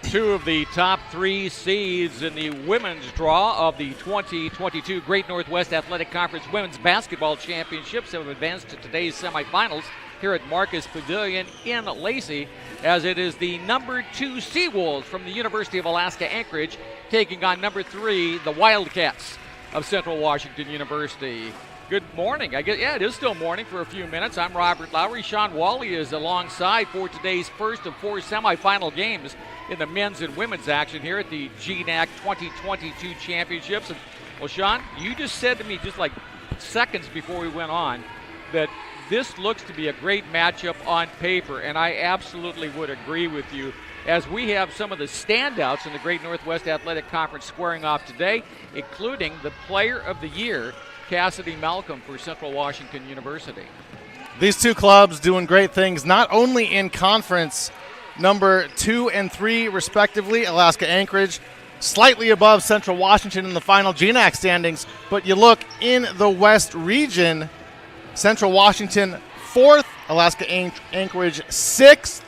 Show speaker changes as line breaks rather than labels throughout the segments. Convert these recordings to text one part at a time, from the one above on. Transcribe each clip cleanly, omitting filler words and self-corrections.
Two of the top three seeds in the women's draw of the 2022 Great Northwest Athletic Conference Women's Basketball Championships have advanced to today's semifinals here at Marcus Pavilion in Lacey, as it is the number 2 Seawolves from the University of Alaska Anchorage taking on number 3, the Wildcats of Central Washington University. Good morning. I guess, it is still morning for a few minutes. I'm Robert Lowry. Sean Wally is alongside for today's first of 4 semifinal games in the men's and women's action here at the GNAC 2022 Championships. And, well, Sean, you just said to me just like seconds before we went on that this looks to be a great matchup on paper, and I absolutely would agree with you, as we have some of the standouts in the Great Northwest Athletic Conference squaring off today, including the Player of the Year, Cassidy Malcolm for Central Washington University.
These two clubs doing great things, not only in conference number 2 and 3 respectively, Alaska Anchorage slightly above Central Washington in the final GNAC standings, but you look in the West region, Central Washington 4th, Alaska Anchorage 6th.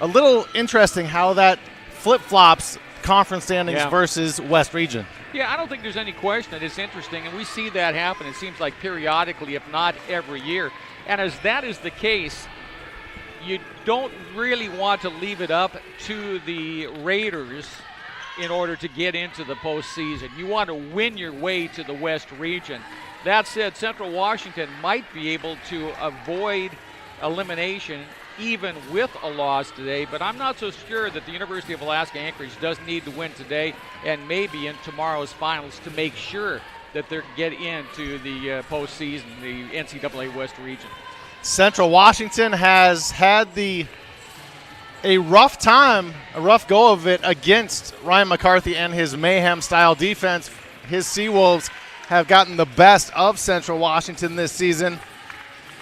A little interesting how that flip-flops conference standings versus West region.
Yeah, I don't think there's any question that it's interesting, and we see that happen, it seems like periodically, if not every year. And as that is the case, you don't really want to leave it up to the Raiders in order to get into the postseason. You want to win your way to the West region. That said, Central Washington might be able to avoid elimination even with a loss today, but I'm not so sure that the University of Alaska Anchorage does need to win today and maybe in tomorrow's finals to make sure that they get into the postseason, the NCAA West region.
Central Washington has had a rough time, a rough go of it against Ryan McCarthy and his mayhem-style defense. His Seawolves have gotten the best of Central Washington this season,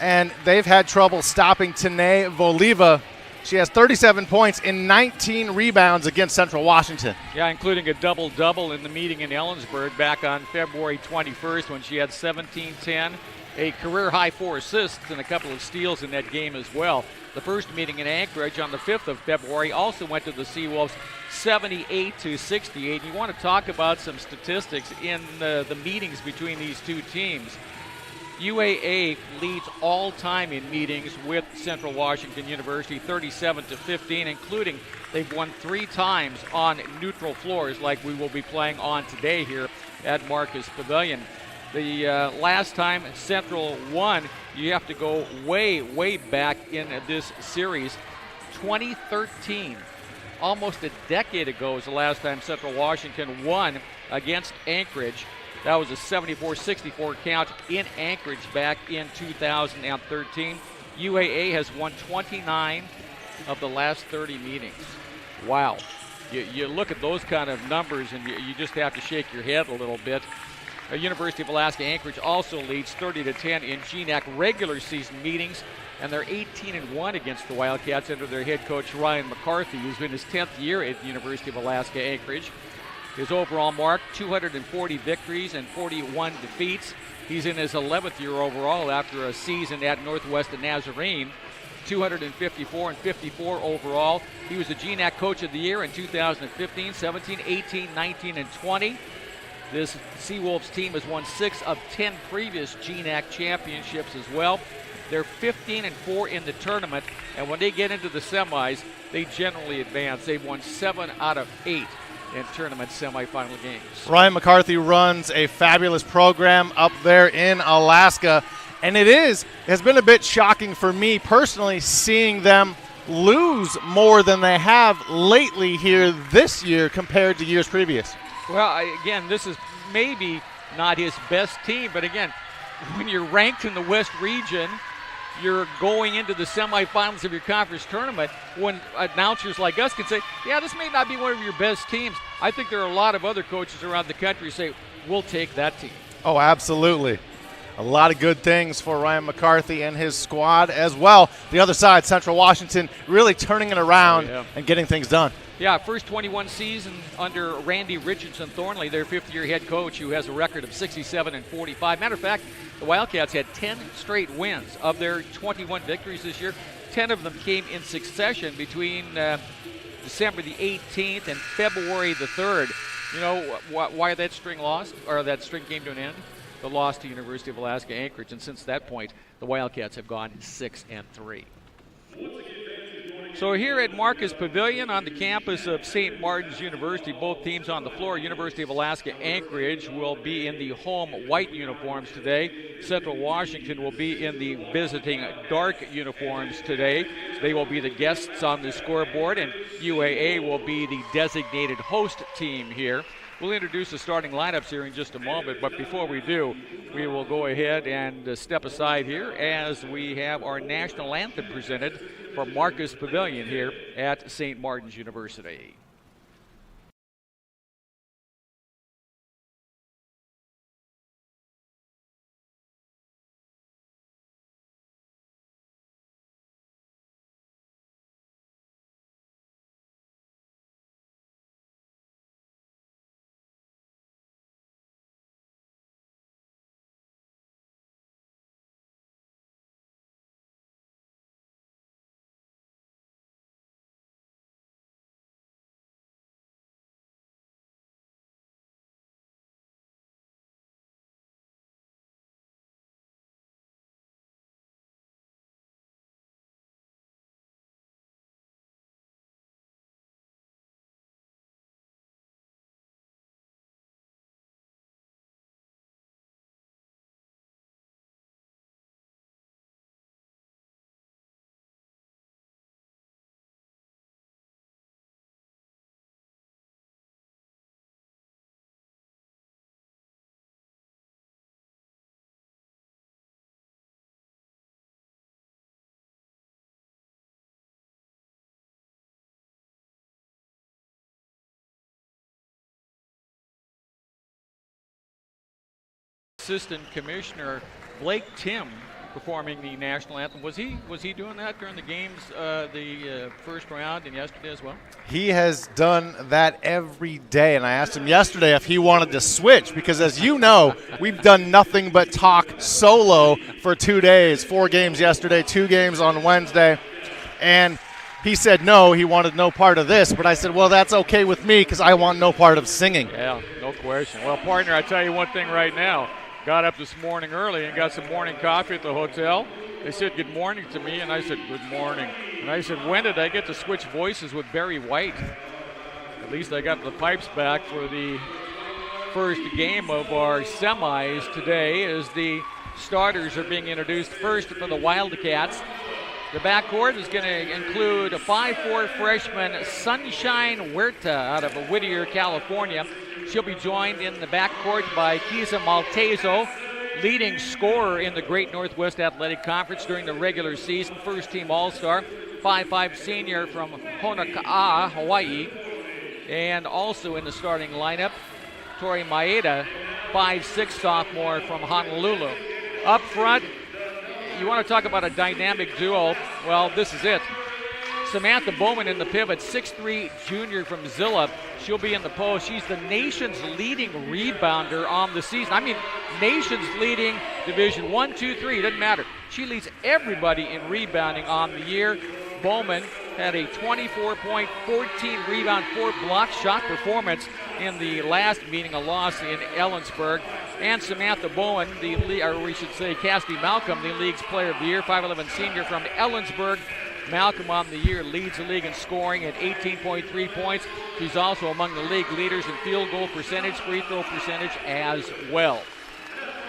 and they've had trouble stopping Tanae Voliva. She has 37 points and 19 rebounds against Central Washington.
Yeah, including a double-double in the meeting in Ellensburg back on February 21st when she had 17-10, a career-high 4 assists, and a couple of steals in that game as well. The first meeting in Anchorage on the 5th of February also went to the Seawolves 78-68. You want to talk about some statistics in the meetings between these two teams. UAA leads all time in meetings with Central Washington University, 37-15, including they've won 3 times on neutral floors like we will be playing on today here at Marcus Pavilion. The last time Central won, you have to go way, way back in this series. 2013, almost a decade ago, was the last time Central Washington won against Anchorage. That was a 74-64 count in Anchorage back in 2013. UAA has won 29 of the last 30 meetings. Wow. You look at those kind of numbers and you just have to shake your head a little bit. University of Alaska Anchorage also leads 30-10 in GNAC regular season meetings, and they're 18-1 against the Wildcats under their head coach Ryan McCarthy, who's in his 10th year at the University of Alaska Anchorage. His overall mark, 240 victories and 41 defeats. He's in his 11th year overall after a season at Northwestern Nazarene. 254 and 54 overall. He was the GNAC Coach of the Year in 2015, 17, 18, 19, and 20. This Seawolves team has won 6 of 10 previous GNAC championships as well. They're 15-4 in the tournament, and when they get into the semis, they generally advance. They've won 7 out of 8 in tournament semifinal games.
Ryan McCarthy runs a fabulous program up there in Alaska, and it has been a bit shocking for me personally seeing them lose more than they have lately here this year compared to years previous.
Well, again, this is maybe not his best team, but again, when you're ranked in the West region, you're going into the semifinals of your conference tournament, when announcers like us can say, yeah, this may not be one of your best teams. I think there are a lot of other coaches around the country who say, we'll take that team.
Oh, absolutely. A lot of good things for Ryan McCarthy and his squad as well. The other side, Central Washington, really turning it around and getting things done.
Yeah, first 21 season under Randy Richardson Thornley, their 5th-year head coach, who has a record of 67-45. Matter of fact, the Wildcats had 10 straight wins. Of their 21 victories this year, 10 of them came in succession between December the 18th, and February the 3rd. You know why that string lost, or that string came to an end? The loss to University of Alaska Anchorage, and since that point, the Wildcats have gone 6-3. So here at Marcus Pavilion on the campus of St. Martin's University, both teams on the floor. University of Alaska Anchorage will be in the home white uniforms today. Central Washington will be in the visiting dark uniforms today. They will be the guests on the scoreboard, and UAA will be the designated host team here. We'll introduce the starting lineups here in just a moment, but before we do, we will go ahead and step aside here as we have our national anthem presented from Marcus Pavilion here at St. Martin's University. Assistant Commissioner Blake Tim performing the national anthem. Was he doing that during the games, the first round and yesterday as well?
He has done that every day, and I asked him yesterday if he wanted to switch because, as you know, we've done nothing but talk solo for 2 days, 4 games yesterday, 2 games on Wednesday, and he said no, he wanted no part of this, but I said, well, that's okay with me because I want no part of singing.
Yeah, no question. Well, partner, I tell you one thing right now. Got up this morning early and got some morning coffee at the hotel. They said good morning to me, and I said good morning. And I said, when did I get to switch voices with Barry White? At least I got the pipes back for the first game of our semis today as the starters are being introduced. First for the Wildcats. The backcourt is going to include a 5'4" freshman, Sunshine Huerta, out of Whittier, California. She'll be joined in the backcourt by Kisa Maltezo, leading scorer in the Great Northwest Athletic Conference during the regular season, first-team All-Star, 5'5" senior from Honoka'a, Hawaii. And also in the starting lineup, Tori Maeda, 5'6" sophomore from Honolulu. Up front, you want to talk about a dynamic duo, well, this is it. Samantha Bowman in the pivot, 6'3" junior from Zilla. She'll be in the post. She's the nation's leading rebounder on the season. I mean, nation's leading Division 1, 2, 3, doesn't matter. She leads everybody in rebounding on the year. Bowman had a 24-point, 14-rebound, 4-block shot performance in the last meeting, a loss in Ellensburg. And Samantha Bowen, or we should say Cassidy Malcolm, the league's player of the year, 5'11" senior from Ellensburg. Malcolm on the year leads the league in scoring at 18.3 points. She's also among the league leaders in field goal percentage, free throw percentage as well.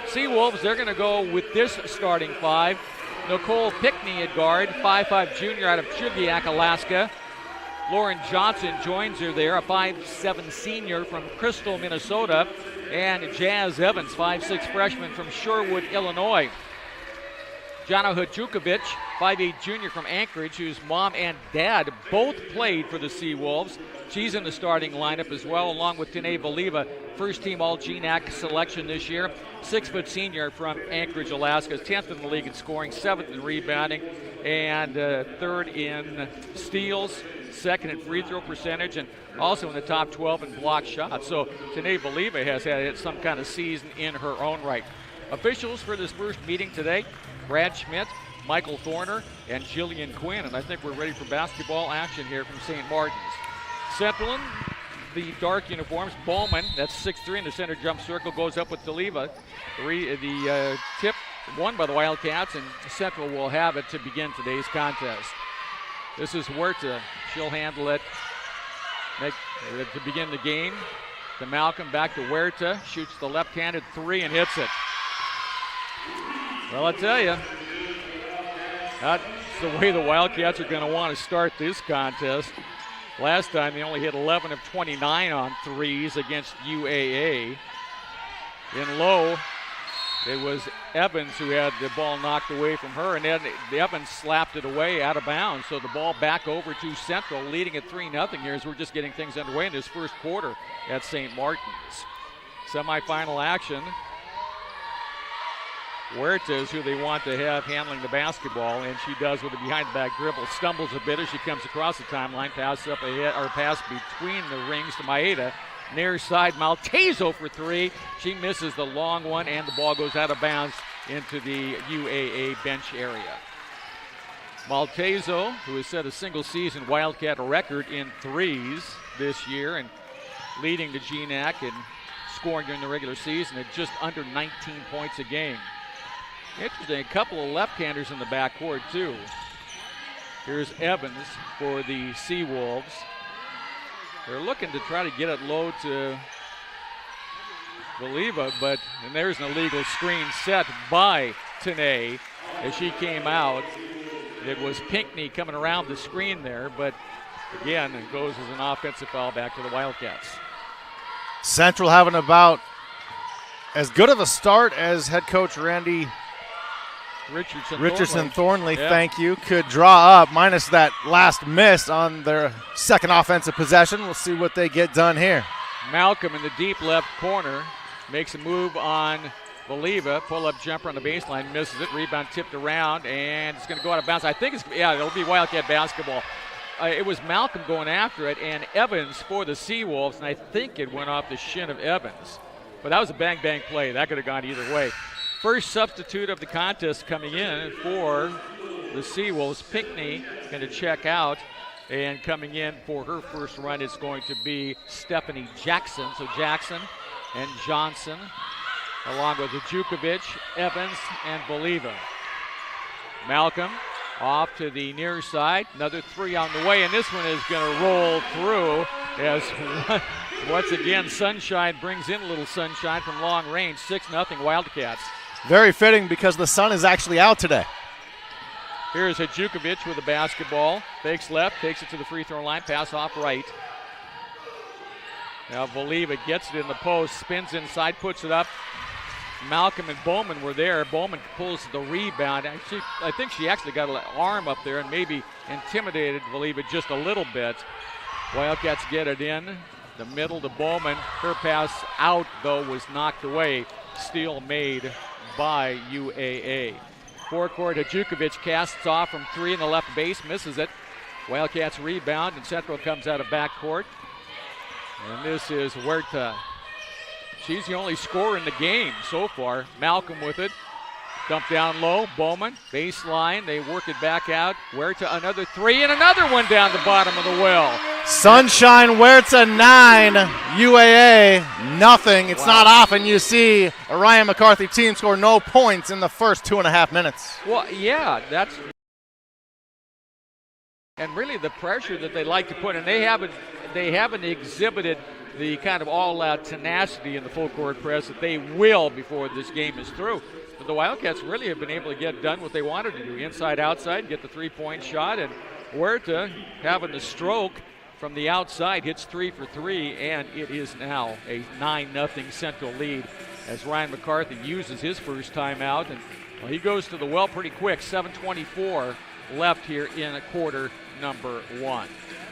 Seawolves, they're going to go with this starting five. Nicole Pickney at guard, 5'5" junior out of Chugiak, Alaska. Lauren Johnson joins her there, a 5'7" senior from Crystal, Minnesota. And Jazz Evans, 5'6" freshman from Shorewood, Illinois. Jana Hujukovic, 5'8" junior from Anchorage, whose mom and dad both played for the Seawolves. She's in the starting lineup as well, along with Tanae Valiva, first-team All-GNAC selection this year. 6-foot senior from Anchorage, Alaska, 10th in the league in scoring, 7th in rebounding, and 3rd in steals, 2nd in free throw percentage, and also in the top 12 in block shots. So Tanae Valiva has had some kind of season in her own right. Officials for this first meeting today: Brad Schmidt, Michael Thorner and Jillian Quinn. And I think we're ready for basketball action here from St. Martin's. Central in the dark uniforms. Bowman, that's 6'3" in the center jump circle, goes up with D'Oliva. The tip won by the Wildcats, and Central will have it to begin today's contest. This is Huerta. She'll handle it to begin the game. To Malcolm, back to Huerta. Shoots the left-handed three and hits it. Well, I tell you, that's the way the Wildcats are going to want to start this contest. Last time they only hit 11 of 29 on threes against UAA. In low, it was Evans who had the ball knocked away from her, and then Evans slapped it away out of bounds. So the ball back over to Central, leading at 3-0 here as we're just getting things underway in this first quarter at St. Martin's. Semifinal action. Huerta is who they want to have handling the basketball, and she does with a behind-the-back dribble. Stumbles a bit as she comes across the timeline. Pass up ahead, or pass between the rings to Maeda. Near side, Maltezo for three. She misses the long one, and the ball goes out of bounds into the UAA bench area. Maltezo, who has set a single-season Wildcat record in threes this year and leading the GNAC and scoring during the regular season at just under 19 points a game. Interesting, a couple of left-handers in the backcourt, too. Here's Evans for the Seawolves. They're looking to try to get it low to D'Oliva, and there's an illegal screen set by Tanay as she came out. It was Pinckney coming around the screen there, but again, it goes as an offensive foul back to the Wildcats.
Central having about as good of a start as head coach Randy Richardson Thornley,
yeah.
Thank you, could draw up, minus that last miss on their second offensive possession. We'll see what they get done here.
Malcolm in the deep left corner makes a move on D'Oliva. Pull-up jumper on the baseline, misses it. Rebound tipped around, and it's going to go out of bounds. I think it'll be Wildcat basketball. It was Malcolm going after it, and Evans for the Seawolves, and I think it went off the shin of Evans. But that was a bang-bang play. That could have gone either way. First substitute of the contest coming in for the Seawolves. Pinckney going to check out, and coming in for her first run is going to be Stephanie Jackson. So Jackson and Johnson, along with Jukovic, Evans, and D'Oliva. Malcolm off to the near side. Another three on the way, and this one is going to roll through as once again Sunshine brings in a little sunshine from long range. 6-0 Wildcats.
Very fitting because the sun is actually out today.
Here's Jukovic with the basketball. Fakes left, takes it to the free throw line, pass off right. Now D'Oliva gets it in the post, spins inside, puts it up. Malcolm and Bowman were there. Bowman pulls the rebound. I think she actually got an arm up there and maybe intimidated D'Oliva just a little bit. Wildcats get it in the middle to Bowman. Her pass out, though, was knocked away. Steal made by UAA. Forecourt, Jukovic casts off from three in the left base, misses it. Wildcats rebound, and Central comes out of backcourt. And this is Huerta. She's the only scorer in the game so far. Malcolm with it. Dump down low. Bowman, baseline. They work it back out. Huerta, another three, and another one down the bottom of the well.
Sunshine Huerta 9, UAA nothing. It's not often you see a Ryan McCarthy team score no points in the first 2.5 minutes.
Well, yeah, that's and really the pressure that they like to put, and they haven't exhibited the kind of all-out tenacity in the full court press that they will before this game is through. But the Wildcats really have been able to get done what they wanted to do, inside, outside, get the three-point shot, and Huerta having the stroke from the outside, hits 3 for 3, and it is now a 9-0 Central lead as Ryan McCarthy uses his first timeout, and he goes to the well pretty quick. 7:24 left here in quarter number 1.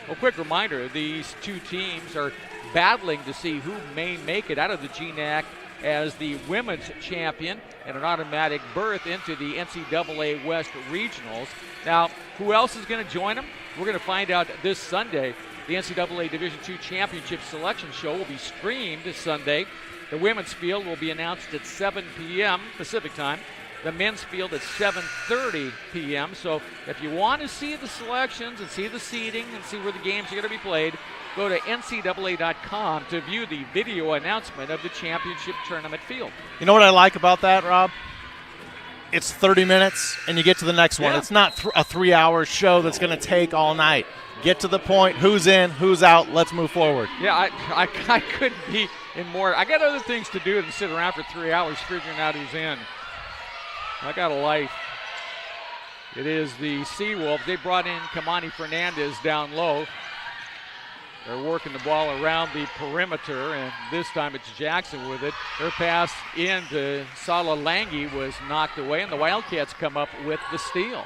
A quick reminder, these two teams are battling to see who may make it out of the GNAC as the women's champion and an automatic berth into the NCAA West Regionals. Now, who else is going to join them? We're going to find out this Sunday. The NCAA Division II Championship Selection Show will be streamed this Sunday. The women's field will be announced at 7 p.m. Pacific time. the men's field at 7:30 p.m. So if you want to see the selections and see the seeding and see where the games are going to be played, go to ncaa.com to view the video announcement of the championship tournament field.
You know what I like about that, Rob? It's 30 minutes, and you get to the next one.
Yeah.
It's not a 3-hour show that's going to take all night. Get to the point. Who's in, who's out. Let's move forward.
Yeah, I couldn't be in more. I got other things to do than sit around for 3 hours figuring out who's in. I got a life. It is the Seawolves. They brought in Kamani Fernandez down low. They're working the ball around the perimeter, and this time it's Jackson with it. Her pass into Sala Langi was knocked away, and the Wildcats come up with the steal.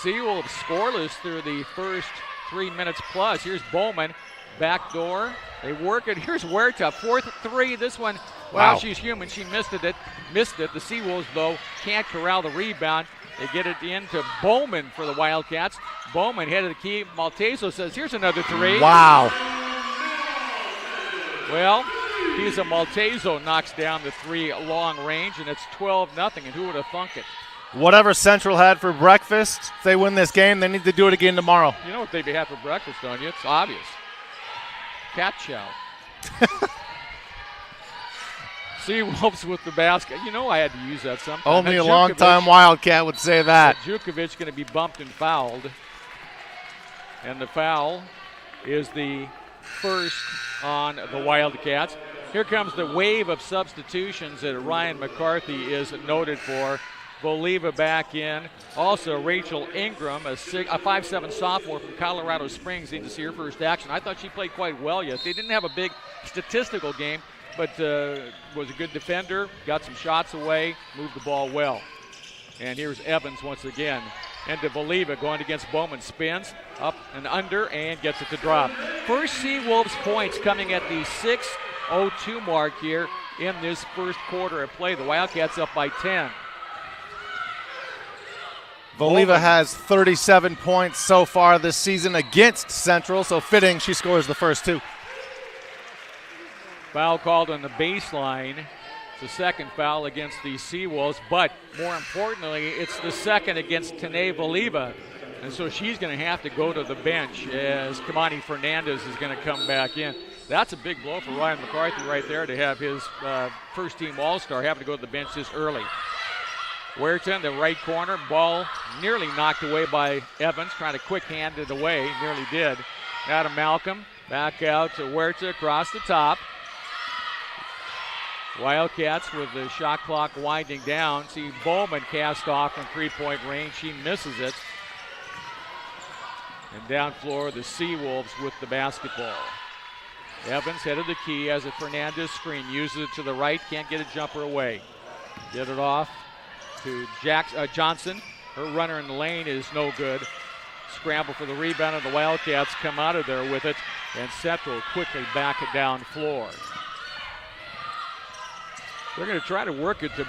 Seawolves scoreless through the first 3 minutes plus. Here's Bowman, backdoor. They work it. Here's Huerta, 4th three. This one, wow, she's human. She missed it. The Seawolves, though, can't corral the rebound. They get it into Bowman for the Wildcats. Bowman head of the key. Malteso says, here's another three.
Wow.
Well, Pisa Malteso knocks down the three long range, and it's 12-0, and who would have thunk it?
Whatever Central had for breakfast, if they win this game, they need to do it again tomorrow.
You know what they'd have for breakfast, don't you? It's obvious. Cat chow. Seawolves with the basket. You know I had to use that sometime.
Only a long-time Wildcat would say that.
Jukovic going to be bumped and fouled. And the foul is the first on the Wildcats. Here comes the wave of substitutions that Ryan McCarthy is noted for. Voliva back in. Also, Rachel Ingram, a 5'7" sophomore from Colorado Springs, need to see her first action. I thought she played quite well yet. They didn't have a big statistical game, but was a good defender, got some shots away, moved the ball well. And here's Evans once again. Into Voliva, going against Bowman, spins up and under and gets it to drop. First Seawolves points coming at the 6:02 mark here in this first quarter of play. The Wildcats up by 10.
Voliva has 37 points so far this season against Central, so fitting she scores the first two.
Foul called on the baseline. It's the second foul against the Seawolves, but more importantly, it's the second against Tanae Voliva. And so she's going to have to go to the bench as Kamani Fernandez is going to come back in. That's a big blow for Ryan McCarthy right there to have his first-team All-Star having to go to the bench this early. Huerta in the right corner, ball nearly knocked away by Evans, trying to quick-hand it away, nearly did. Now to Malcolm, back out to Huerta across the top. Wildcats with the shot clock winding down. See Bowman cast off from three-point range. She misses it. And down floor, the Seawolves with the basketball. Evans head of the key, has a Fernandez screen, uses it to the right, can't get a jumper away. Get it off to Johnson. Her runner in the lane is no good. Scramble for the rebound, and the Wildcats come out of there with it, and Central quickly back it down floor. They're going to try to work it to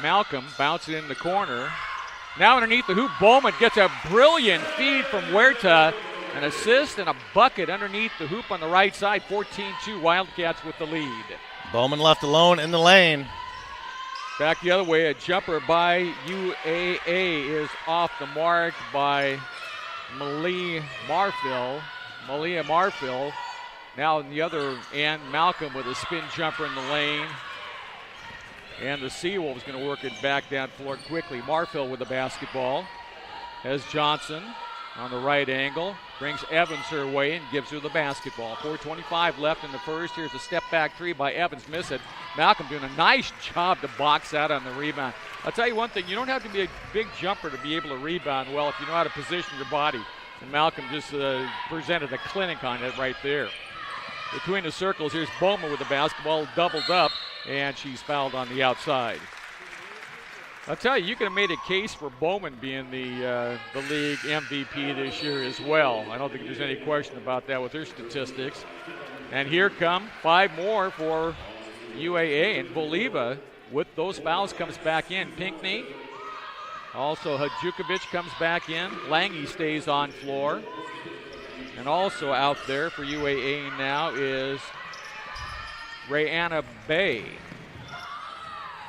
Malcolm, bounce it in the corner. Now underneath the hoop, Bowman gets a brilliant feed from Huerta. An assist and a bucket underneath the hoop on the right side. 14-2 Wildcats with the lead.
Bowman left alone in the lane.
Back the other way, a jumper by UAA is off the mark by Malia Marfil. Now on the other end, Malcolm with a spin jumper in the lane. And the Seawolves going to work it back down floor quickly. Marfil with the basketball. Has Johnson on the right angle. Brings Evans her way and gives her the basketball. 4:25 left in the first. Here's a step back three by Evans. Miss it. Malcolm doing a nice job to box out on the rebound. I'll tell you one thing. You don't have to be a big jumper to be able to rebound well if you know how to position your body. And Malcolm just presented a clinic on it right there. Between the circles, here's Bowman with the basketball, doubled up, and she's fouled on the outside. I'll tell you, you could have made a case for Bowman being the league MVP this year as well. I don't think there's any question about that with her statistics. And here come 5 more for UAA, and Voliva with those fouls comes back in. Pinckney, also Hadjukovic comes back in. Lange stays on floor. And also out there for UAA now is Rayanna Bay.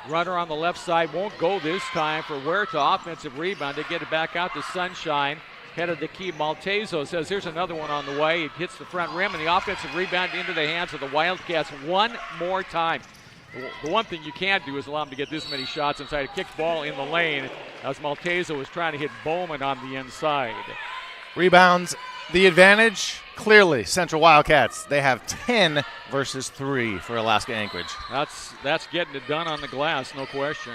Runner on the left side won't go this time for Huerta. Offensive rebound. They get it back out to Sunshine. Head of the key, Maltezo says, here's another one on the way. It hits the front rim, and the offensive rebound into the hands of the Wildcats one more time. The one thing you can't do is allow them to get this many shots inside. A kick ball in the lane as Maltezo was trying to hit Bowman on the inside.
Rebounds, the advantage, clearly Central Wildcats. They have 10 versus 3 for Alaska Anchorage.
That's getting it done on the glass, no question.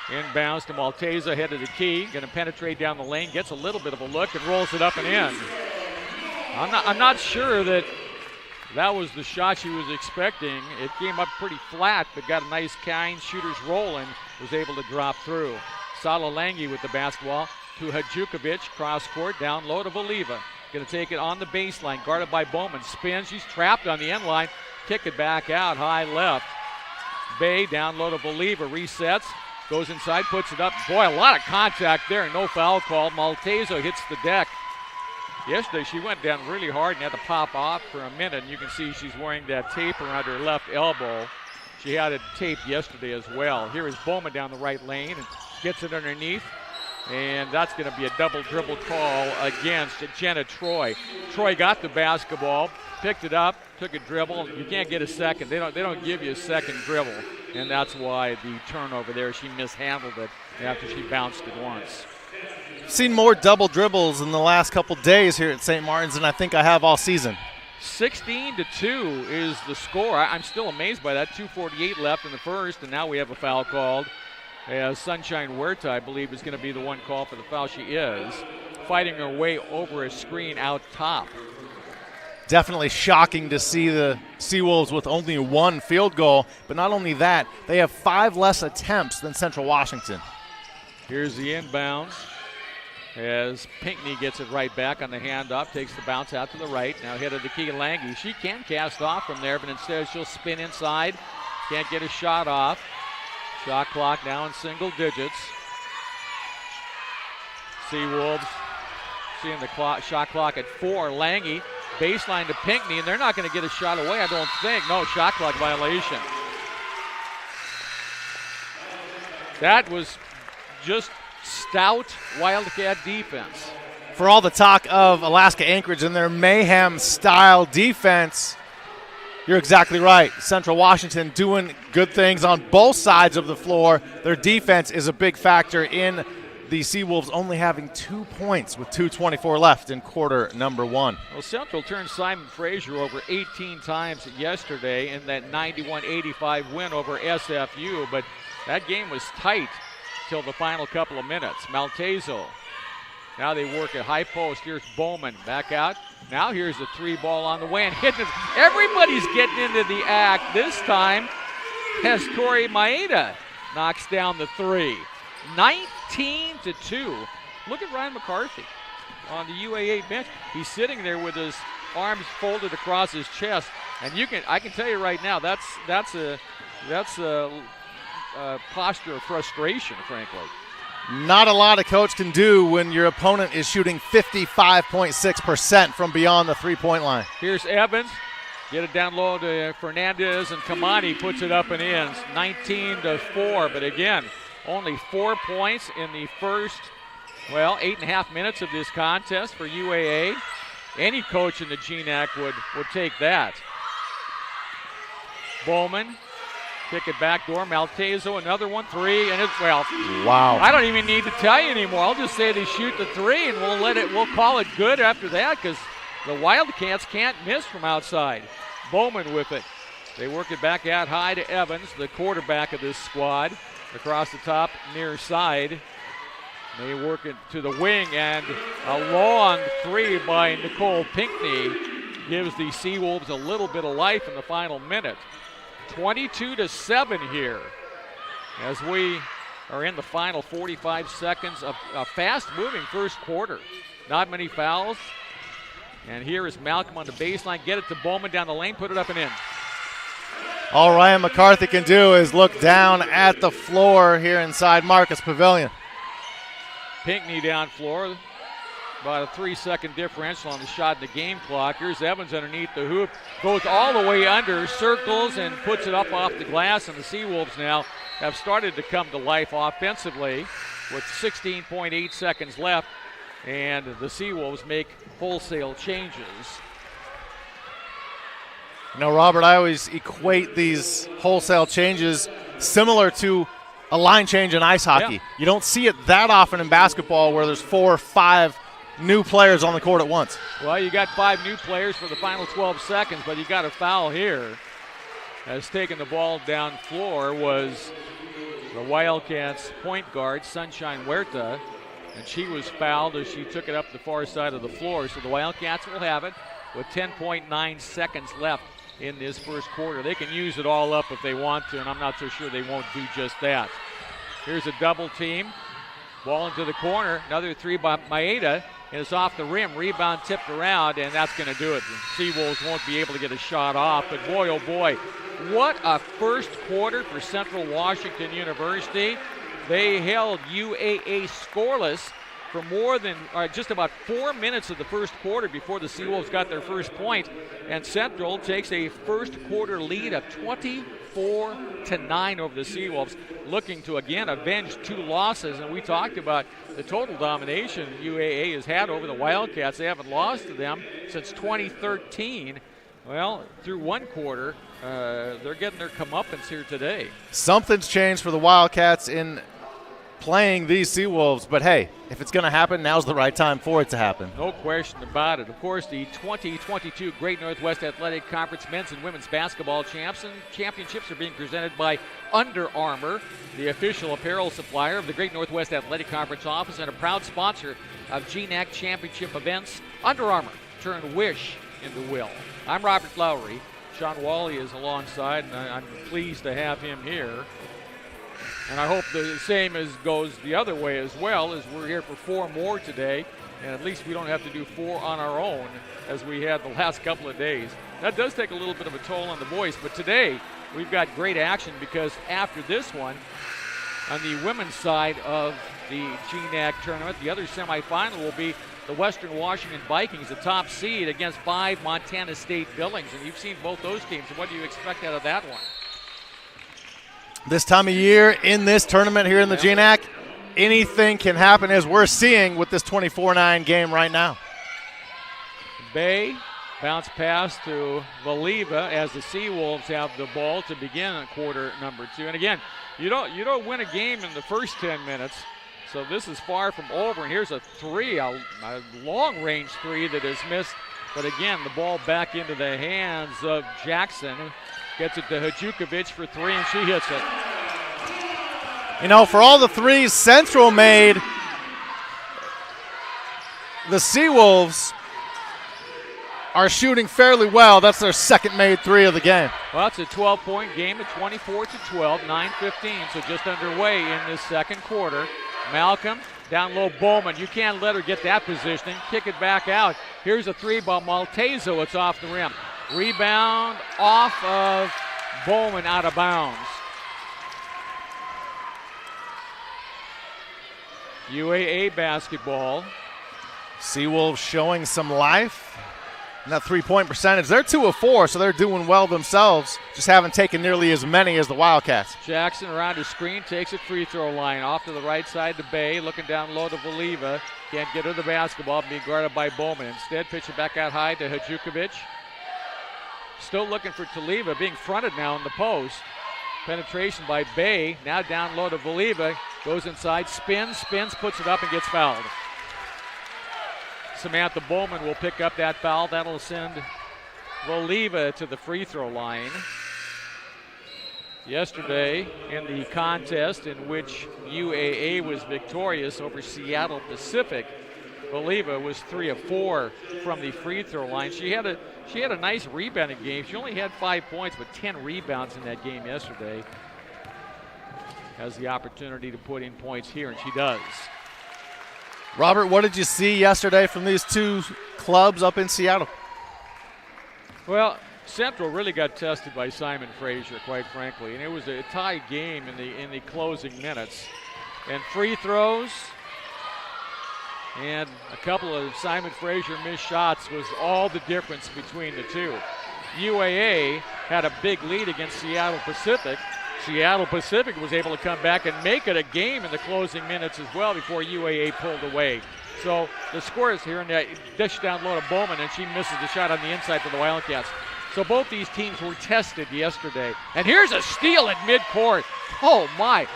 Inbounds to Maltezo, head of the key. Going to penetrate down the lane, gets a little bit of a look and rolls it up and in. I'm not sure that was the shot she was expecting. It came up pretty flat, but got a nice kind shooter's roll and was able to drop through. Salalangi with the basketball to Hadjukovic, cross court, down low to Voliva. Going to take it on the baseline, guarded by Bowman. Spins, she's trapped on the end line. Kick it back out, high left. Bay down low to Voliva, resets. Goes inside, puts it up. Boy, a lot of contact there. No foul call. Maltezo hits the deck. Yesterday, she went down really hard and had to pop off for a minute. And you can see she's wearing that tape around her left elbow. She had it taped yesterday as well. Here is Bowman down the right lane and gets it underneath. And that's going to be a double dribble call against Jenna Troy. Troy got the basketball, picked it up, took a dribble. You can't get a second. They don't give you a second dribble. And that's why the turnover there, she mishandled it after she bounced it once.
Seen more double dribbles in the last couple days here at St. Martin's than I think I have all season.
16-2 is the score. I'm still amazed by that. 2:48 left in the first, and now we have a foul called. As Sunshine Huerta, I believe, is going to be the one call for the foul. She is fighting her way over a screen out top.
Definitely shocking to see the Seawolves with only one field goal. But not only that, they have 5 less attempts than Central Washington.
Here's the inbounds as Pinckney gets it right back on the handoff, takes the bounce out to the right. Now head of the key, Lange. She can cast off from there, but instead she'll spin inside. Can't get a shot off. Shot clock now in single digits. Seawolves seeing the shot clock at 4. Lange, baseline to Pinckney, and they're not going to get a shot away, I don't think. No, shot clock violation. That was just stout Wildcat defense.
For all the talk of Alaska Anchorage and their mayhem-style defense, you're exactly right. Central Washington doing good things on both sides of the floor. Their defense is a big factor in the Seawolves only having 2 points with 2:24 left in quarter number 1.
Well, Central turned Simon Fraser over 18 times yesterday in that 91-85 win over SFU, but that game was tight till the final couple of minutes. Maltezo. Now they work at high post. Here's Bowman back out. Now here's the 3 ball on the way and hitting it. Everybody's getting into the act this time as Tori Maeda knocks down the 3. 19-2. Look at Ryan McCarthy on the UAA bench. He's sitting there with his arms folded across his chest, and I can tell you right now that's a posture of frustration, frankly.
Not a lot a coach can do when your opponent is shooting 55.6% from beyond the three-point line.
Here's Evans. Get it down low to Fernandez, and Kamani puts it up and in. 19-4, but again, only 4 points in the first, 8.5 minutes of this contest for UAA. Any coach in the GNAC would take that. Bowman. Kick it back door. Maltezo, another one, 3, and
wow.
I don't even need to tell you anymore. I'll just say they shoot the 3, and we'll call it good after that because the Wildcats can't miss from outside. Bowman with it. They work it back out high to Evans, the quarterback of this squad, across the top near side. They work it to the wing, and a long 3 by Nicole Pinckney gives the Seawolves a little bit of life in the final minute. 22-7 here as we are in the final 45 seconds of a fast-moving first quarter. Not many fouls. And here is Malcolm on the baseline. Get it to Bowman down the lane, put it up and in.
All Ryan McCarthy can do is look down at the floor here inside Marcus Pavilion.
Pinckney down floor. About a 3-second differential on the shot in the game clock. Here's Evans underneath the hoop. Goes all the way under, circles, and puts it up off the glass. And the Seawolves now have started to come to life offensively with 16.8 seconds left. And the Seawolves make wholesale changes.
You know, Robert, I always equate these wholesale changes similar to a line change in ice hockey.
Yeah.
You don't see it that often in basketball where there's 4 or 5 new players on the court at once.
Well, you got 5 new players for the final 12 seconds, but you got a foul here. As taking the ball down floor was the Wildcats point guard, Sunshine Huerta, and she was fouled as she took it up the far side of the floor. So the Wildcats will have it with 10.9 seconds left in this first quarter. They can use it all up if they want to, and I'm not so sure they won't do just that. Here's a double team. Ball into the corner. Another 3 by Maeda. And it's off the rim. Rebound tipped around, and that's going to do it. The Seawolves won't be able to get a shot off. But boy, oh boy, what a first quarter for Central Washington University. They held UAA scoreless for more than just about 4 minutes of the first quarter before the Seawolves got their first point. And Central takes a first quarter lead of 24-9 over the Seawolves, looking to again avenge 2 losses. And we talked about the total domination UAA has had over the Wildcats. They haven't lost to them since 2013. Well, through one quarter, they're getting their comeuppance here today.
Something's changed for the Wildcats in playing these Seawolves, but hey, if it's going to happen, now's the right time for it to happen.
No question about it. Of course, the 2022 Great Northwest Athletic Conference men's and women's basketball championships are being presented by Under Armour, the official apparel supplier of the Great Northwest Athletic Conference office and a proud sponsor of GNAC championship events. Under Armour, turn wish into will. I'm Robert Lowry. Sean Wally is alongside, and I'm pleased to have him here. And I hope the same goes the other way as well, as we're here for 4 more today, and at least we don't have to do 4 on our own as we had the last couple of days. That does take a little bit of a toll on the voice, but today we've got great action because after this one, on the women's side of the GNAC tournament, the other semifinal will be the Western Washington Vikings, the top seed, against 5 Montana State Billings. And you've seen both those teams. What do you expect out of that one?
This time of year in this tournament here in the GNAC, anything can happen, as we're seeing with this 24-9 game right now.
Bay bounce pass to Valiva as the Seawolves have the ball to begin quarter number 2. And again, you don't win a game in the first 10 minutes, so this is far from over. And here's a 3, a long-range 3 that is missed. But again, the ball back into the hands of Jackson. Gets it to Hajukovic for 3, and she hits it.
You know, for all the threes Central made, the Seawolves are shooting fairly well. That's their second made 3 of the game.
Well, it's a 12-point game at 24-12, 9:15, so just underway in this second quarter. Malcolm down low, Bowman. You can't let her get that positioning. Kick it back out. Here's a 3 by Maltezo. It's off the rim. Rebound off of Bowman, out of bounds. UAA basketball.
Seawolves showing some life. And that 3-point percentage, they're 2 of 4, so they're doing well themselves. Just haven't taken nearly as many as the Wildcats.
Jackson around his screen, takes it free throw line. Off to the right side to Bay, looking down low to Valiva. Can't get her the basketball, being guarded by Bowman. Instead, pitch it back out high to Hajukovic. Still looking for Taliva, being fronted now in the post. Penetration by Bay, now down low to Valiva. Goes inside, spins, puts it up and gets fouled. Samantha Bowman will pick up that foul. That'll send Valiva to the free throw line. Yesterday, in the contest in which UAA was victorious over Seattle Pacific, Valiva was 3 of 4 from the free throw line. She had a nice rebounding game. She only had 5 points, but 10 rebounds in that game yesterday. Has the opportunity to put in points here, and she does.
Robert, what did you see yesterday from these 2 clubs up in Seattle?
Well, Central really got tested by Simon Frazier, quite frankly, and it was a tie game in the closing minutes. And free throws, And a couple of Simon Fraser missed shots was all the difference between the two. UAA had a big lead against Seattle Pacific. Seattle Pacific was able to come back and make it a game in the closing minutes as well before UAA pulled away. So the scores here, and that dish down low to Bowman, and she misses the shot on the inside for the Wildcats. So both these teams were tested yesterday. And here's a steal at midcourt. Oh my.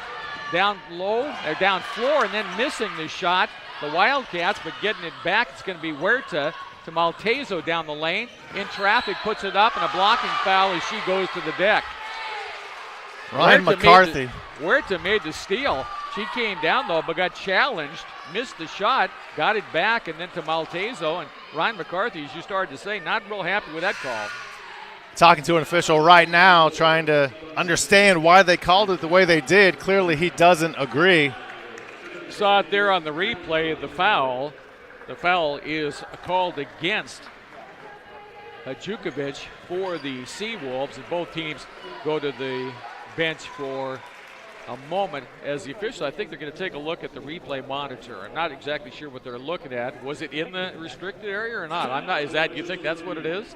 Down low, or down floor, and then missing the shot. The Wildcats, but getting it back, it's going to be Huerta to Maltezo down the lane. In traffic, puts it up, and a blocking foul as she goes to the deck.
Ryan McCarthy.
Huerta made the steal. She came down, though, but got challenged, missed the shot, got it back, and then to Maltezo. And Ryan McCarthy, as you started to say, not real happy with that call.
Talking to an official right now, trying to understand why they called it the way they did. Clearly, he doesn't agree.
Saw it there on the replay, the foul. The foul is called against Jukovic for the Seawolves, and both teams go to the bench for a moment as the official. I think they're going to take a look at the replay monitor. I'm not exactly sure what they're looking at. Was it in the restricted area or not? I'm not. Is that, you think that's what it is?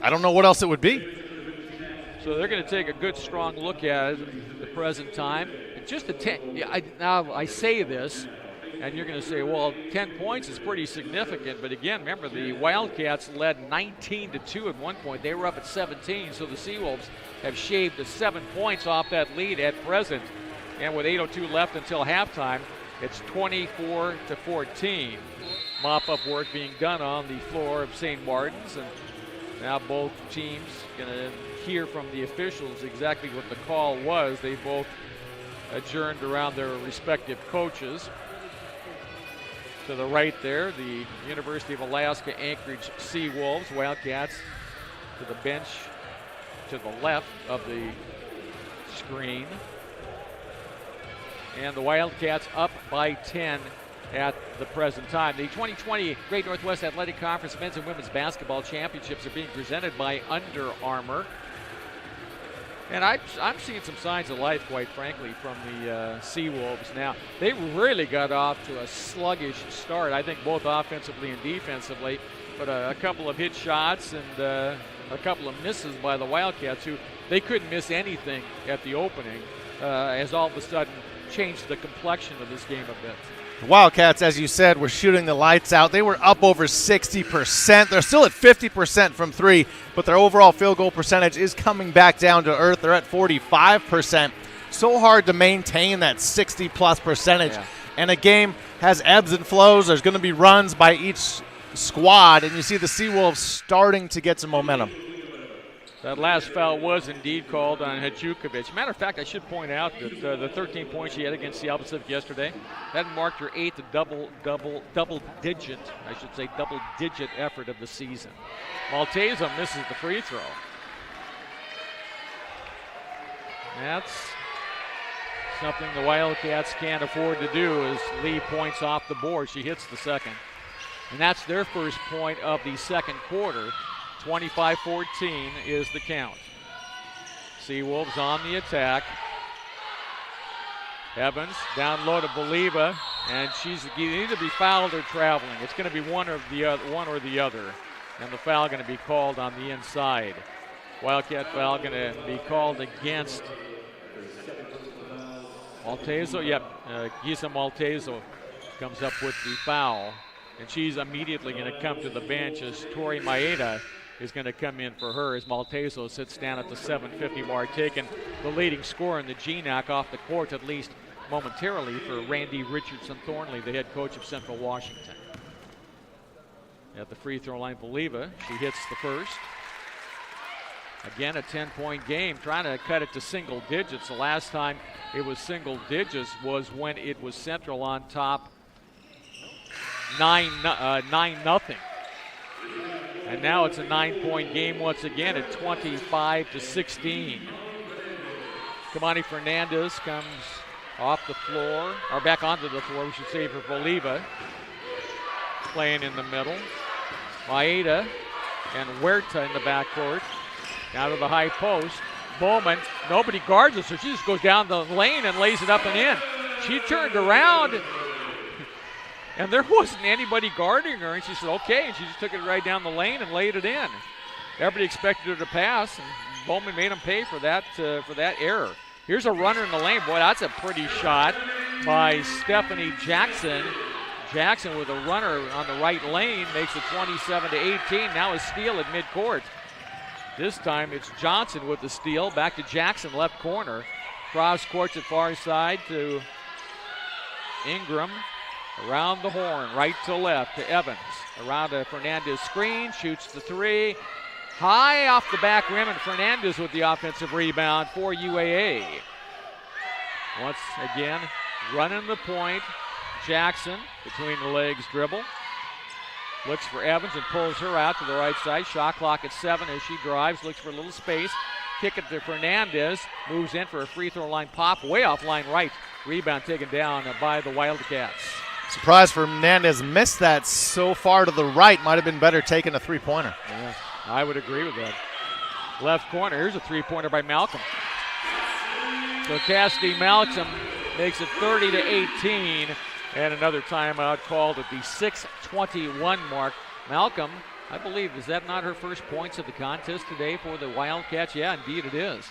I don't know what else it would be.
So they're going to take a good, strong look at it at the present time. Just a 10. Now I say this, and you're going to say, well, 10 points is pretty significant. But again, remember, the Wildcats led 19-2 at one point. They were up at 17, so the Seawolves have shaved 7 points off that lead at present. And with 8:02 left until halftime, it's 24-14. Mop-up work being done on the floor of St. Martin's, and now both teams going to hear from the officials exactly what the call was. They both adjourned around their respective coaches. To the right there, the University of Alaska Anchorage Seawolves, Wildcats to the bench to the left of the screen. And the Wildcats up by 10 at the present time. The 2020 Great Northwest Athletic Conference Men's and Women's Basketball Championships are being presented by Under Armour. And I'm seeing some signs of life, quite frankly, from the Seawolves now. They really got off to a sluggish start, I think, both offensively and defensively. But a couple of hit shots and a couple of misses by the Wildcats, who they couldn't miss anything at the opening, has all of a sudden changed the complexion of this game a bit.
The Wildcats, as you said, were shooting the lights out. They were up over 60%. They're still at 50% from three, but their overall field goal percentage is coming back down to earth. They're at 45%. So hard to maintain that 60-plus percentage. Yeah. And a game has ebbs and flows. There's going to be runs by each squad, and you see the Seawolves starting to get some momentum.
That last foul was indeed called on Jukovic. Matter of fact, I should point out that the 13 points she had against Seattle Pacific yesterday, that marked her 8th double-digit effort of the season. Maltezo misses the free throw. That's something the Wildcats can't afford to do, is leave points off the board. She hits the second. And that's their first point of the second quarter. 25-14 is the count. Seawolves on the attack. Evans down low to Boliva, and she's either be fouled or traveling. It's going to be one or the other, and the foul going to be called on the inside. Wildcat foul going to be called against Maltezo. Yep, Gisa Maltezo comes up with the foul, and she's immediately going to come to the bench as Tori Maeda is going to come in for her as Maltezo sits down at the 7:50 mark, taking the leading scorer in the GNAC off the court, at least momentarily, for Randy Richardson Thornley, the head coach of Central Washington. At the free throw line, Boliva, she hits the first. Again, a 10-point game, trying to cut it to single digits. The last time it was single digits was when it was Central on top 9-0. And now it's a 9-point game once again at 25-16. Kamani Fernandez comes off the floor, or back onto the floor, we should say, for Boliva. Playing in the middle. Maeda and Huerta in the backcourt. Down to the high post. Bowman, nobody guards her, so she just goes down the lane and lays it up and in. She turned around And there wasn't anybody guarding her, and she said, okay, and she just took it right down the lane and laid it in. Everybody expected her to pass, and Bowman made them pay for that error. Here's a runner in the lane. Boy, that's a pretty shot by Stephanie Jackson. Jackson with a runner on the right lane makes it 27-18. Now a steal at midcourt. This time it's Johnson with the steal. Back to Jackson, left corner. Cross courts at far side to Ingram. Around the horn, right to left to Evans. Around a Fernandez screen, shoots the three. High off the back rim, and Fernandez with the offensive rebound for UAA. Once again, running the point. Jackson between the legs dribble. Looks for Evans and pulls her out to the right side. Shot clock at 7 as she drives, looks for a little space. Kick it to Fernandez. Moves in for a free throw line pop. Way off line right. Rebound taken down by the Wildcats.
Surprised Fernandez missed that so far to the right. Might have been better taking a three-pointer.
Yeah, I would agree with that. Left corner, here's a three-pointer by Malcolm. So Cassidy Malcolm makes it 30-18, and another timeout called at the 6:21 mark. Malcolm, I believe, is that not her first points of the contest today for the Wildcats? Yeah, indeed it is.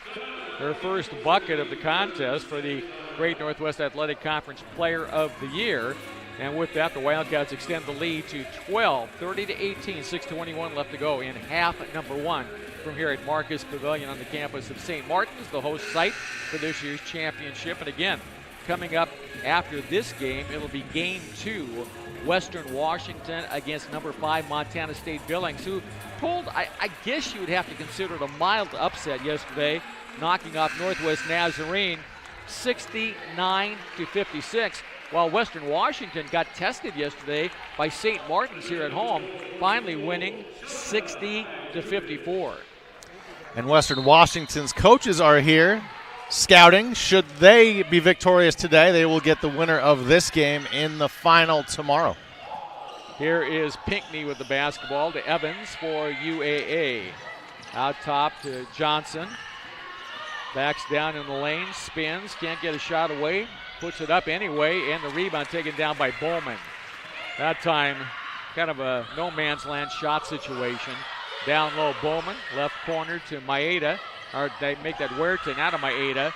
Her first bucket of the contest for the Great Northwest Athletic Conference Player of the Year. And with that, the Wildcats extend the lead to 12, 30-18, 6:21 left to go in half number 1 from here at Marcus Pavilion on the campus of St. Martin's, the host site for this year's championship. And again, coming up after this game, it'll be game 2, Western Washington against number 5 Montana State Billings, who pulled, I guess you would have to consider it a mild upset yesterday, knocking off Northwest Nazarene 69-56. While Western Washington got tested yesterday by St. Martin's here at home, finally winning 60-54.
And Western Washington's coaches are here scouting. Should they be victorious today, they will get the winner of this game in the final tomorrow.
Here is Pinckney with the basketball to Evans for UAA. Out top to Johnson. Backs down in the lane, spins, can't get a shot away. Puts it up anyway, and the rebound taken down by Bowman. That time, kind of a no man's land shot situation. Down low, Bowman, left corner to Maeda. Or they make that Huerta out of Maeda.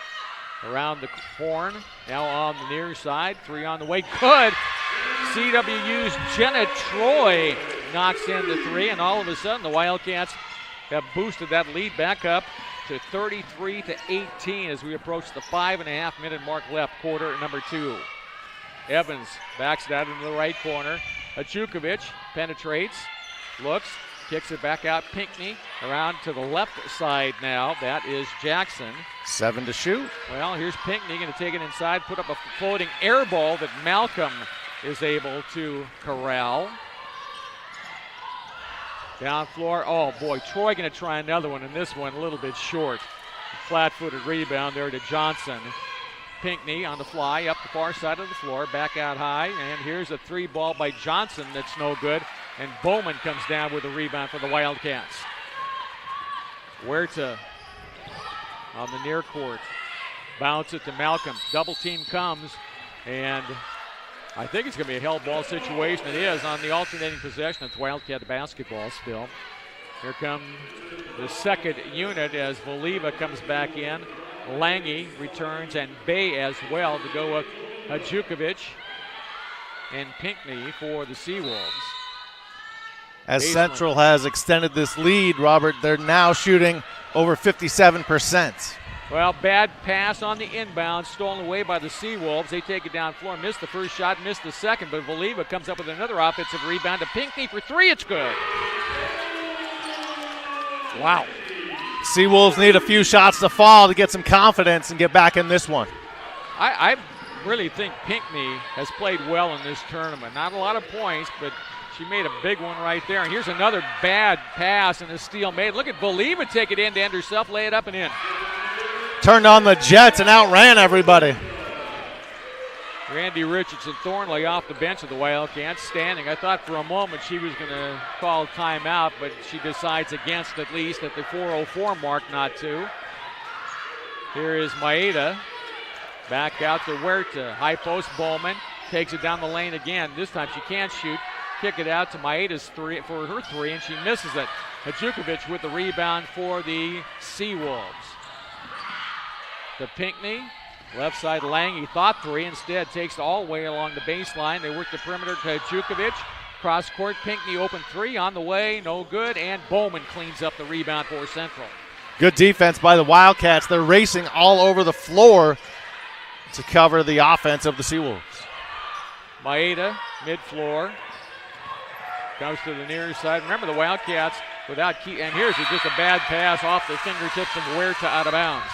Around the horn, now on the near side. 3 on the way, good. CWU's Jenna Troy knocks in the 3, and all of a sudden the Wildcats have boosted that lead back up to 33-18 as we approach the 5.5-minute mark left, quarter number 2. Evans backs it out into the right corner. Achukovic penetrates, looks, kicks it back out. Pinckney around to the left side now. That is Jackson.
7 to shoot.
Well, here's Pinckney going to take it inside, put up a floating air ball that Malcolm is able to corral. Down floor, oh boy, Troy going to try another one, and this one a little bit short. Flat-footed rebound there to Johnson. Pinckney on the fly, up the far side of the floor, back out high, and here's a 3 ball by Johnson that's no good, and Bowman comes down with a rebound for the Wildcats. Huerta on the near court, bounce it to Malcolm. Double team comes, and I think it's going to be a held ball situation. It is on the alternating possession. It's Wildcat basketball still. Here comes the second unit as Voliva comes back in. Lange returns, and Bay as well to go with Hadjukovic and Pinckney for the Seawolves.
As Central has extended this lead, Robert, they're now shooting over 57%.
Well, bad pass on the inbound, stolen away by the Seawolves. They take it down floor, missed the first shot, missed the second, but Voliva comes up with another offensive rebound to Pinckney for 3. It's good. Wow.
Seawolves need a few shots to fall to get some confidence and get back in this one.
I really think Pinckney has played well in this tournament. Not a lot of points, but she made a big one right there. And here's another bad pass and a steal made. Look at Voliva take it in to end herself, lay it up and in.
Turned on the Jets and outran everybody.
Randy Richardson Thornley off the bench of the Wildcats, standing. I thought for a moment she was going to call timeout, but she decides against, at least at the 4:04 mark, not to. Here is Maeda. Back out to Huerta. High post, Bowman. Takes it down the lane again. This time she can't shoot. Kick it out to Maeda's three for her three, and she misses it. Hajukovic with the rebound for the Seawolves. To Pinckney. Left side, Lange thought three. Instead, takes it all the way along the baseline. They work the perimeter to Hajukovic. Cross court, Pinckney open three on the way. No good. And Bowman cleans up the rebound for Central.
Good defense by the Wildcats. They're racing all over the floor to cover the offense of the Seawolves.
Maeda, mid-floor. Goes to the near side. Remember the Wildcats without key. And here's just a bad pass off the fingertips of Huerta out of bounds.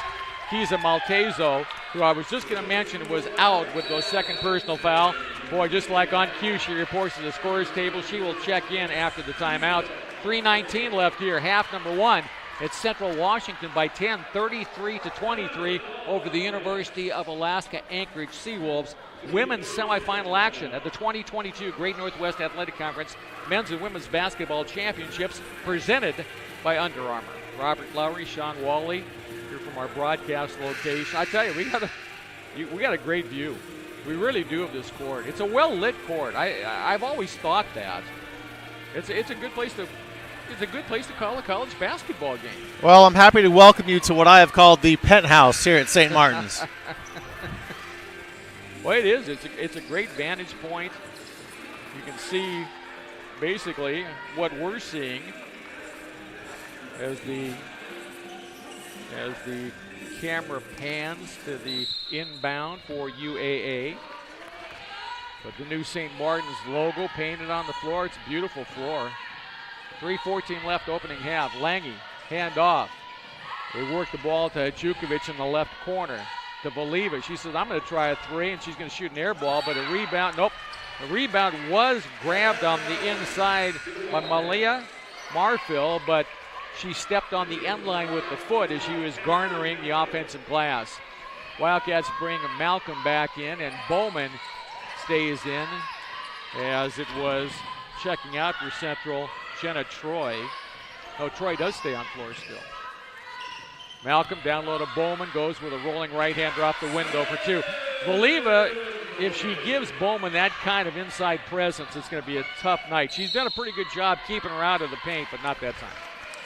Kiza Maltezo, who I was just going to mention was out with the second personal foul. Boy, just like on cue, she reports to the scorer's table. She will check in after the timeout. 3:19 left here, half number one. It's Central Washington by 10, 33-23 over the University of Alaska Anchorage Seawolves. Women's semifinal action at the 2022 Great Northwest Athletic Conference Men's and Women's Basketball Championships presented by Under Armour. Robert Lowry, Sean Wally, here from our broadcast location. I tell you, we got a great view. We really do of this court. It's a well-lit court. I've always thought that. It's a good place to. It's a good place to call a college basketball game.
Well, I'm happy to welcome you to what I have called the penthouse here at St. Martin's.
Well, it is. It's a great vantage point. You can see basically what we're seeing as the camera pans to the inbound for UAA. But the new St. Martin's logo painted on the floor. It's a beautiful floor. 3:14 left opening half. Lange, hand off. They work the ball to Hajukovic in the left corner. To Voliva. She says, I'm going to try a three, and she's going to shoot an air ball, but a rebound, nope. The rebound was grabbed on the inside by Malia Marfil, but she stepped on the end line with the foot as she was garnering the offensive glass. Wildcats bring Malcolm back in, and Bowman stays in as it was checking out for Central, Jenna Troy. No, Troy does stay on floor still. Malcolm down low to Bowman, goes with a rolling right-hander off the window for two. Voliva, if she gives Bowman that kind of inside presence, it's going to be a tough night. She's done a pretty good job keeping her out of the paint, but not that time.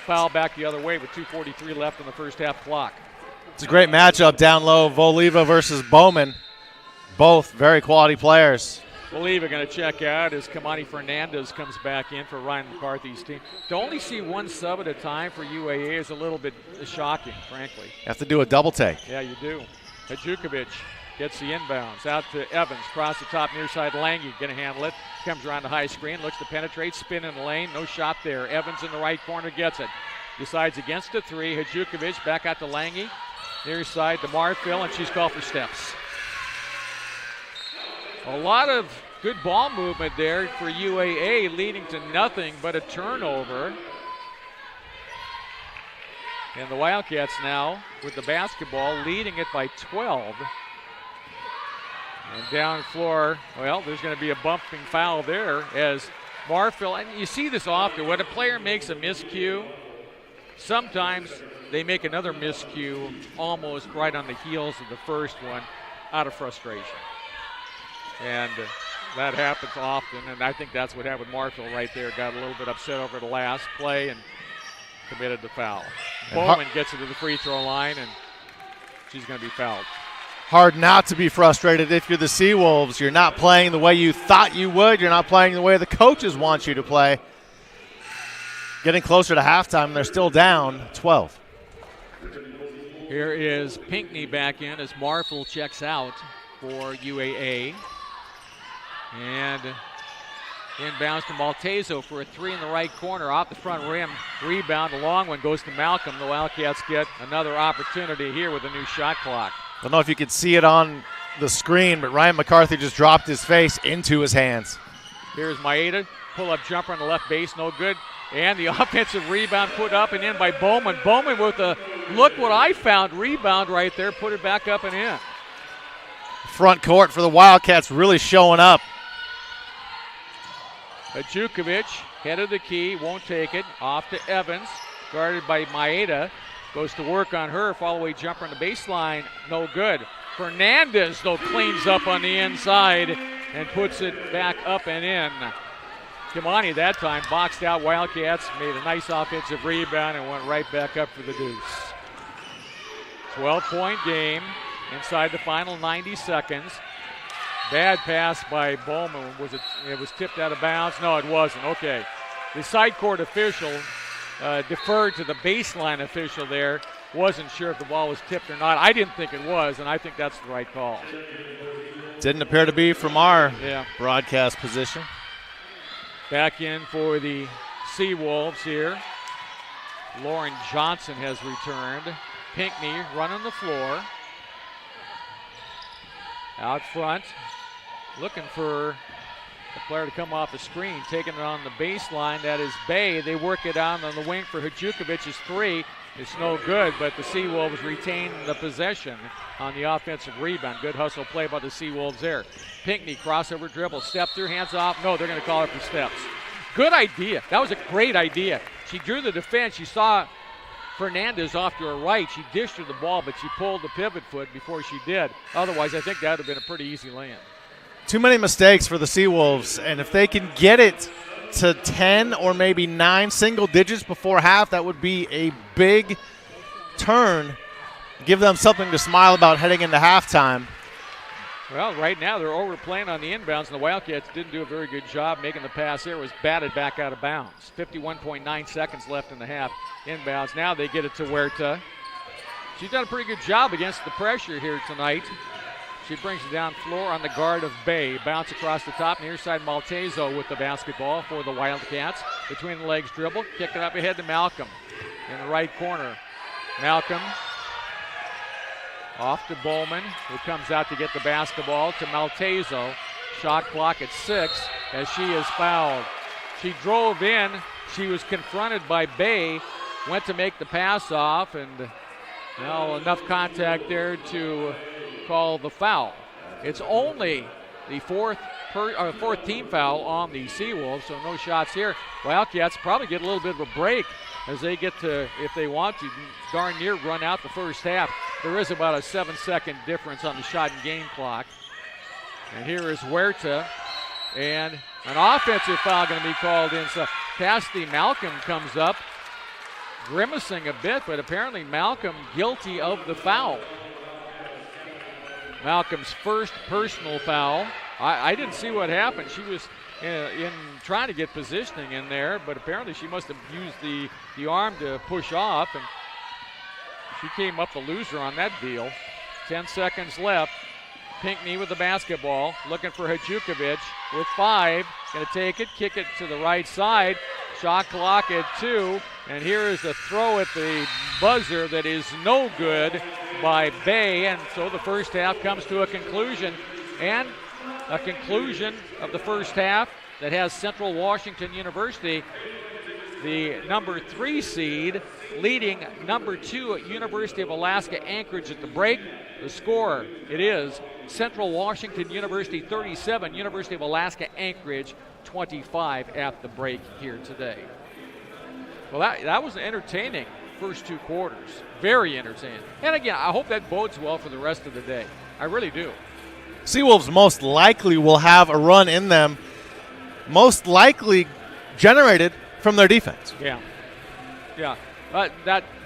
Foul back the other way with 2:43 left in the first half clock.
It's a great matchup down low, Voliva versus Bowman. Both very quality players.
Voliva going to check out as Kamani Fernandez comes back in for Ryan McCarthy's team. To only see one sub at a time for UAA is a little bit shocking, frankly.
You have to do a double take.
Yeah, you do. Hajukovic gets the inbounds out to Evans. Cross the top near side. Lange going to handle it. Comes around the high screen. Looks to penetrate. Spin in the lane. No shot there. Evans in the right corner gets it. Decides against a three. Hajukovic back out to Lange. Near side to Marfil, and she's called for steps. A lot of good ball movement there for UAA, leading to nothing but a turnover. And the Wildcats now with the basketball, leading it by 12. And down floor, well, there's going to be a bumping foul there as Marfil, and you see this often, when a player makes a miscue, sometimes they make another miscue almost right on the heels of the first one out of frustration. And that happens often, and I think that's what happened with Marfil right there. Got a little bit upset over the last play and committed the foul. Bowman gets it to the free throw line, and she's going to be fouled.
Hard not to be frustrated if you're the Seawolves. You're not playing the way you thought you would. You're not playing the way the coaches want you to play. Getting closer to halftime, and they're still down 12.
Here is Pinckney back in as Marfil checks out for UAA. And inbounds to Maltezo for a three in the right corner off the front rim. Rebound, a long one goes to Malcolm. The Wildcats get another opportunity here with a new shot clock.
I don't know if you could see it on the screen, but Ryan McCarthy just dropped his face into his hands.
Here's Maeda. Pull-up jumper on the left base, no good. And the offensive rebound put up and in by Bowman. Bowman with a look what I found rebound right there, put it back up and in.
Front court for the Wildcats really showing up.
Hajukovic, head of the key, won't take it. Off to Evans, guarded by Maeda. Goes to work on her, follow-away jumper on the baseline, no good. Fernandez, though, cleans up on the inside and puts it back up and in. Kimani that time boxed out Wildcats, made a nice offensive rebound, and went right back up for the deuce. 12-point game inside the final 90 seconds. Bad pass by Bowman. It was tipped out of bounds? No, it wasn't. Okay. The side court official deferred to the baseline official there. Wasn't sure if the ball was tipped or not. I didn't think it was, and I think that's the right call.
Didn't appear to be from our broadcast position.
Back in for the Seawolves here. Lauren Johnson has returned. Pinckney running the floor. Out front, looking for the player to come off the screen, taking it on the baseline. That is Bay. They work it out on the wing for Hajukovic's three. It's no good, but the Seawolves retain the possession on the offensive rebound. Good hustle play by the Seawolves there. Pinckney, crossover dribble, step through, hands off. No, they're going to call it for steps. Good idea. That was a great idea. She drew the defense. She saw Fernandez off to her right. She dished her the ball, but she pulled the pivot foot before she did. Otherwise, I think that would have been a pretty easy lay-in.
Too many mistakes for the Seawolves, and if they can get it to 10 or maybe 9 single digits before half, that would be a big turn. Give them something to smile about heading into halftime.
Well, right now they're overplaying on the inbounds, and the Wildcats didn't do a very good job making the pass there. It was batted back out of bounds. 51.9 seconds left in the half inbounds. Now they get it to Huerta. She's done a pretty good job against the pressure here tonight. She brings it down floor on the guard of Bay. Bounce across the top, near side Maltezo with the basketball for the Wildcats. Between the legs dribble, kick it up ahead to Malcolm in the right corner. Malcolm off to Bowman, who comes out to get the basketball to Maltezo. Shot clock at 6 as she is fouled. She drove in. She was confronted by Bay, went to make the pass off, and well, enough contact there to call the foul. It's only the fourth team foul on the Seawolves, so no shots here. Wildcats probably get a little bit of a break as they get to, if they want to, darn near run out the first half. There is about a 7-second difference on the shot and game clock. And here is Huerta, and an offensive foul going to be called in. So Cassidy Malcolm comes up, grimacing a bit, but apparently Malcolm guilty of the foul. Malcolm's first personal foul. I didn't see what happened. She was in trying to get positioning in there, but apparently she must have used the arm to push off, and she came up the loser on that deal. 10 seconds left. Pinckney with the basketball, looking for Hajukovic with 5. Going to take it, kick it to the right side. Shot clock at 2, and here is a throw at the buzzer that is no good by Bay, and so the first half comes to a conclusion, and a conclusion of the first half that has Central Washington University, the number 3 seed, leading number 2 at University of Alaska Anchorage at the break. The score, it is Central Washington University 37, University of Alaska Anchorage 25 at the break here today. Well, that was entertaining first 2 quarters. Very entertaining. And again, I hope that bodes well for the rest of the day. I really do.
Seawolves most likely will have a run in them, most likely generated from their defense.
Yeah.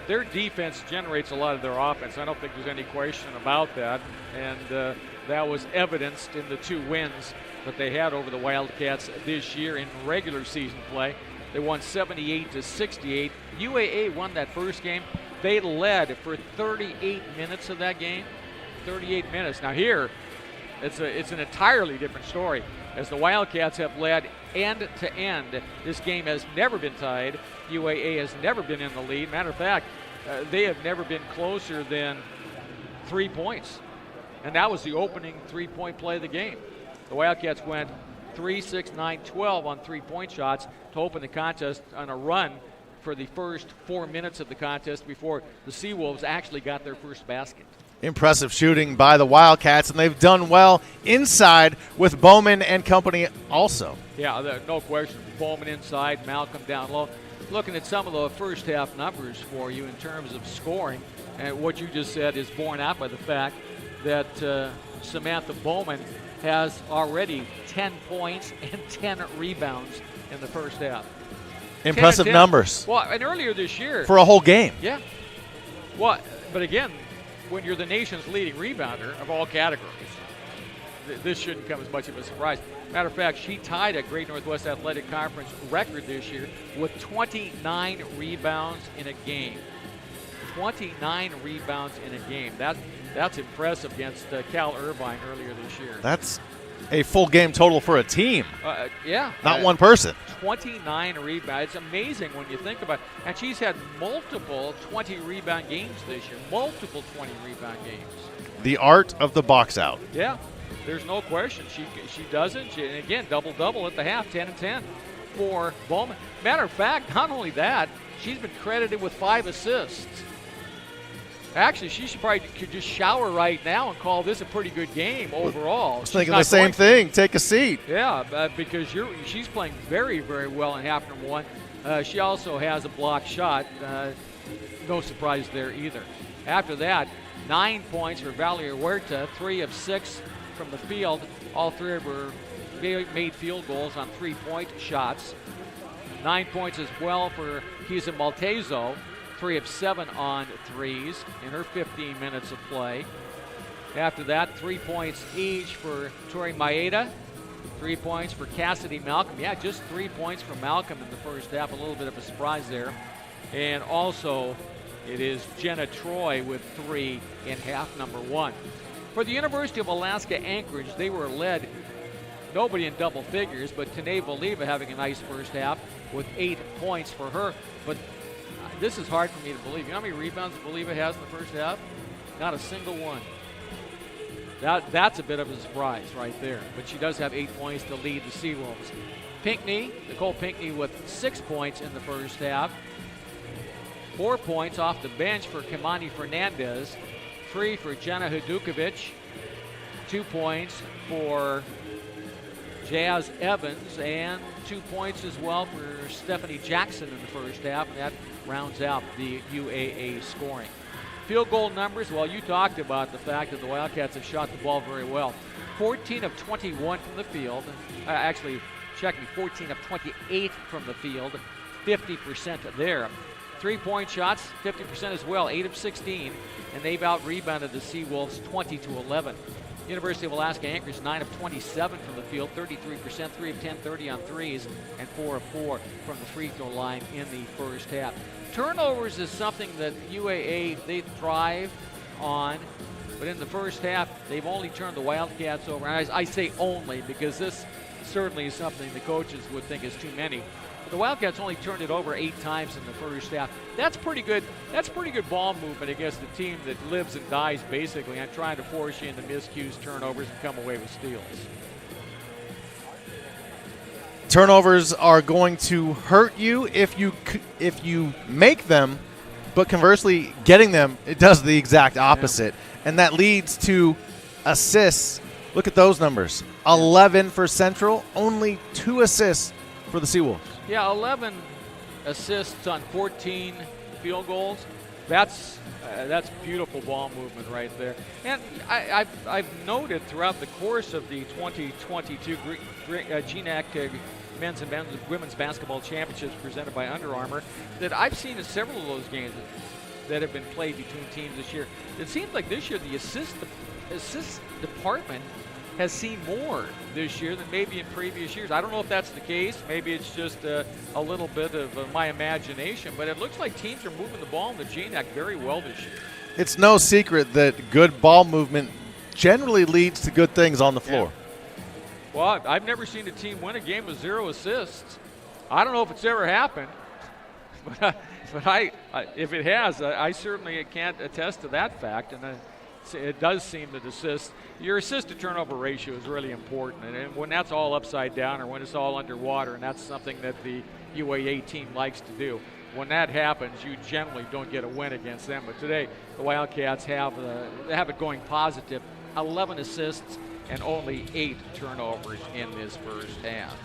Their defense generates a lot of their offense. I don't think there's any question about that. And that was evidenced in the 2 wins that they had over the Wildcats this year in regular season play. They won 78-68. UAA won that first game. They led for 38 minutes of that game. 38 minutes. Now here, it's an entirely different story, as the Wildcats have led end to end. This game has never been tied. UAA has never been in the lead. Matter of fact, they have never been closer than 3 points. And that was the opening 3-point play of the game. The Wildcats went 3, 6, 9, 12 on 3-point shots to open the contest on a run for the first 4 minutes of the contest before the Seawolves actually got their first basket.
Impressive shooting by the Wildcats, and they've done well inside with Bowman and company also.
Yeah, no question. Bowman inside, Malcolm down low. Looking at some of the first half numbers for you in terms of scoring, and what you just said is borne out by the fact that Samantha Bowman has already 10 points and 10 rebounds in the first half.
Impressive
10.
numbers.
Well, and earlier this year.
For a whole game.
Yeah. Well, but again, when you're the nation's leading rebounder of all categories, this shouldn't come as much of a surprise. Matter of fact, she tied a Great Northwest Athletic Conference record this year with 29 rebounds in a game. 29 rebounds in a game. That's impressive against Cal Irvine earlier this year.
That's a full game total for a team.
Yeah.
Not one person.
29 rebounds. It's amazing when you think about it. And she's had multiple 20-rebound games this year. Multiple 20-rebound games.
The art of the box out.
Yeah. There's no question. She doesn't. And again, double-double at the half, 10 and 10 for Bowman. Matter of fact, not only that, she's been credited with 5 assists. Actually, she should probably could just shower right now and call this a pretty good game overall.
I was thinking the same thing. Take a seat.
Yeah, because she's playing very, very well in half number one. She also has a blocked shot. No surprise there either. After that, 9 points for Valeria Huerta, 3 of 6 from the field. All 3 of her made field goals on 3-point shots. 9 points as well for Kisa Maltezo. 3 of 7 on threes in her 15 minutes of play. After that, 3 points each for Tori Maeda, 3 points for Cassidy Malcolm. Yeah, just 3 points for Malcolm in the first half. A little bit of a surprise there. And also, it is Jenna Troy with 3 in half number one. For the University of Alaska Anchorage, they were led, nobody in double figures, but Tanae Voliva having a nice first half with 8 points for her. But this is hard for me to believe. You know how many rebounds Voliva has in the first half? Not a single one. That's a bit of a surprise right there. But she does have 8 points to lead the Seawolves. Nicole Pinckney with 6 points in the first half. 4 points off the bench for Kimani Fernandez. 3 for Jenna Hudukovic. 2 points for Jazz Evans, and 2 points as well for Stephanie Jackson in the first half, and that rounds out the UAA scoring. Field goal numbers, well, you talked about the fact that the Wildcats have shot the ball very well. 14 of 21 from the field. Actually, check me, 14 of 28 from the field. 50% there. 3-point shots, 50% as well, 8 of 16, and they've out-rebounded the Seawolves 20-11. University of Alaska Anchorage, 9 of 27 from the field, 33%, 3 of 10, 30 on threes, and 4 of 4 from the free throw line in the first half. Turnovers is something that UAA, they thrive on, but in the first half, they've only turned the Wildcats over. And I say only because this certainly is something the coaches would think is too many. But the Wildcats only turned it over 8 times in the first half. That's pretty good. That's pretty good ball movement against a team that lives and dies basically on trying to force you into miscues, turnovers, and come away with steals.
Turnovers are going to hurt you if you make them, but conversely, getting them, it does the exact opposite. Yeah. And that leads to assists. Look at those numbers. 11 for Central, only 2 assists for the Seawolves.
Yeah, 11 assists on 14 field goals. That's beautiful ball movement right there. And I've noted throughout the course of the 2022 GNAC men's and women's basketball championships presented by Under Armour that I've seen in several of those games that have been played between teams this year. It seems like this year the assist department has seen more this year than maybe in previous years. I don't know if that's the case. Maybe it's just a little bit of my imagination, but it looks like teams are moving the ball in the GNAC very well this year. It's
no secret that good ball movement generally leads to good things on the floor.
Yeah. Well, I've never seen a team win a game with 0 assists. I don't know if it's ever happened, but if it has, I certainly can't attest to that fact. And it does seem that your assist to turnover ratio is really important. And when that's all upside down or when it's all underwater, and that's something that the UAA team likes to do, when that happens, you generally don't get a win against them. But today, the Wildcats have it going positive. 11 assists and only 8 turnovers in this first half.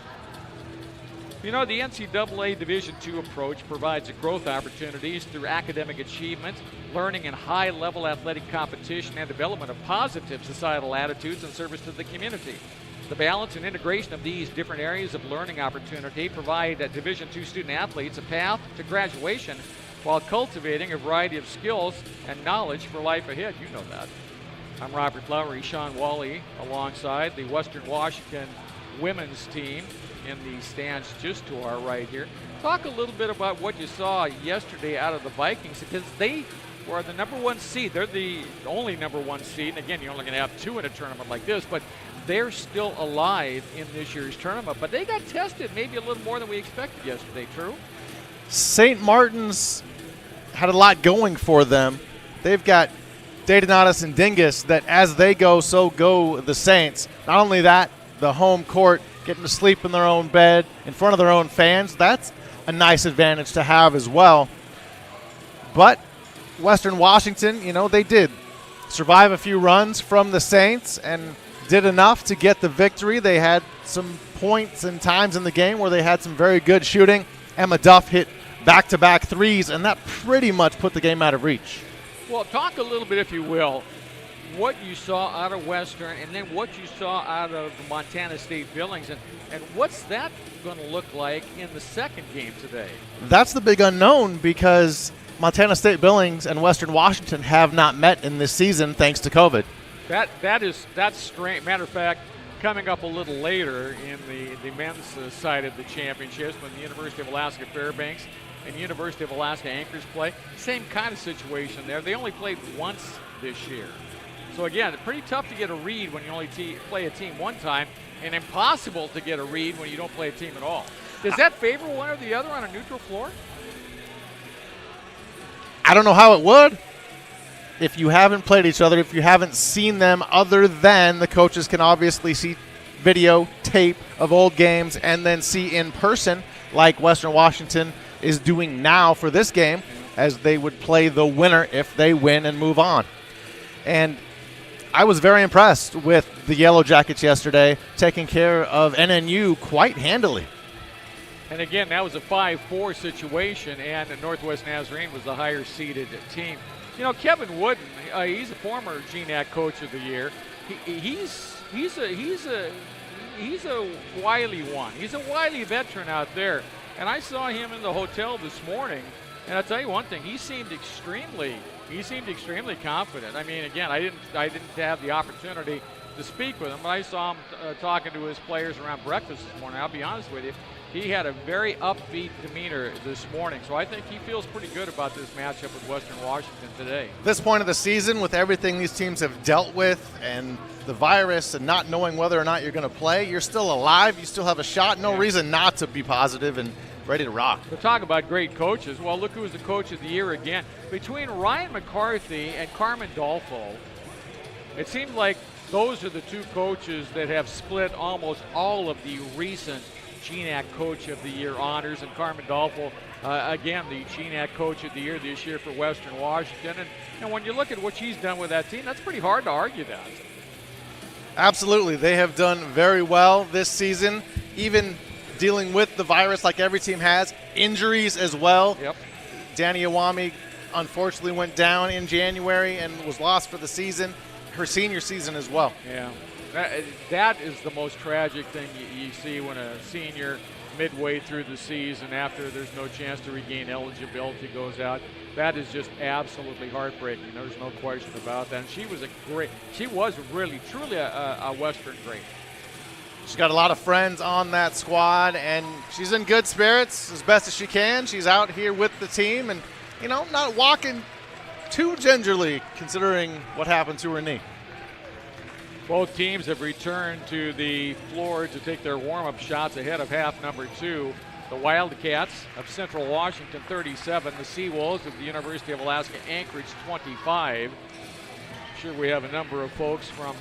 You know, the NCAA Division II approach provides growth opportunities through academic achievement, learning in high-level athletic competition, and development of positive societal attitudes and service to the community. The balance and integration of these different areas of learning opportunity provide Division II student athletes a path to graduation while cultivating a variety of skills and knowledge for life ahead. You know that. I'm Robert Lowry, Sean Wally, alongside the Western Washington women's team in the stands just to our right here. Talk a little bit about what you saw yesterday out of the Vikings, because they were the number one seed. They're the only number one seed. And again, you're only going to have two in a tournament like this, but they're still alive in this year's tournament. But they got tested maybe a little more than we expected yesterday, true?
St. Martin's had a lot going for them. They've got Daytonatus and Dingus that as they go, so go the Saints. Not only that, the home court, getting to sleep in their own bed in front of their own fans, that's a nice advantage to have as well. But Western Washington, you know, they did survive a few runs from the Saints and did enough to get the victory. They had some points and times in the game where they had some very good shooting. Emma Duff hit back-to-back threes, and that pretty much put the game out of reach.
Well, talk a little bit, if you will, what you saw out of Western and then what you saw out of Montana State Billings, and what's that going to look like in the second game today?
That's the big unknown, because Montana State Billings and Western Washington have not met in this season thanks to COVID.
That's strange. Matter of fact, coming up a little later in the men's side of the championships, when the University of Alaska Fairbanks and University of Alaska Anchorage play, same kind of situation there. They only played once this year. So again, pretty tough to get a read when you only play a team one time, and impossible to get a read when you don't play a team at all. Does that favor one or the other on a neutral floor?
I don't know how it would. If you haven't played each other, if you haven't seen them, other than the coaches can obviously see video tape of old games and then see in person, like Western Washington is doing now for this game, as they would play the winner if they win and move on. And I was very impressed with the Yellow Jackets yesterday, taking care of NNU quite handily.
And again, that was a 5-4 situation, and Northwest Nazarene was the higher-seeded team. You know, Kevin Wooden, he's a former GNAC Coach of the Year. He's a wily one. He's a wily veteran out there. And I saw him in the hotel this morning, and I'll tell you one thing: he seemed extremely confident. I mean, again, I didn't have the opportunity to speak with him, but I saw him talking to his players around breakfast this morning. I'll be honest with you, he had a very upbeat demeanor this morning, so I think he feels pretty good about this matchup with Western Washington today.
This point of the season, with everything these teams have dealt with and the virus and not knowing whether or not you're going to play, you're still alive, you still have a shot. No reason not to be positive and ready to rock.
We'll talk about great coaches. Well, look who was the coach of the year again. Between Ryan McCarthy and Carmen Dolfo, it seemed like those are the two coaches that have split almost all of the recent GNAC Coach of the Year honors. And Carmen Dolfo, again, the GNAC Coach of the Year this year for Western Washington. And when you look at what she's done with that team, that's pretty hard to argue that.
Absolutely. They have done very well this season, even dealing with the virus like every team has, injuries as well.
Yep.
Danny Iwami unfortunately went down in January and was lost for the season, her senior season as well.
Yeah, that is the most tragic thing you see when a senior midway through the season, after there's no chance to regain eligibility, goes out. That is just absolutely heartbreaking. There's no question about that. And she was really, truly a Western great.
She's got a lot of friends on that squad, and she's in good spirits as best as she can. She's out here with the team and, you know, not walking too gingerly considering what happened to her knee.
Both teams have returned to the floor to take their warm-up shots ahead of half number 2. The Wildcats of Central Washington 37, the Seawolves of the University of Alaska Anchorage 25. I'm sure we have a number of folks from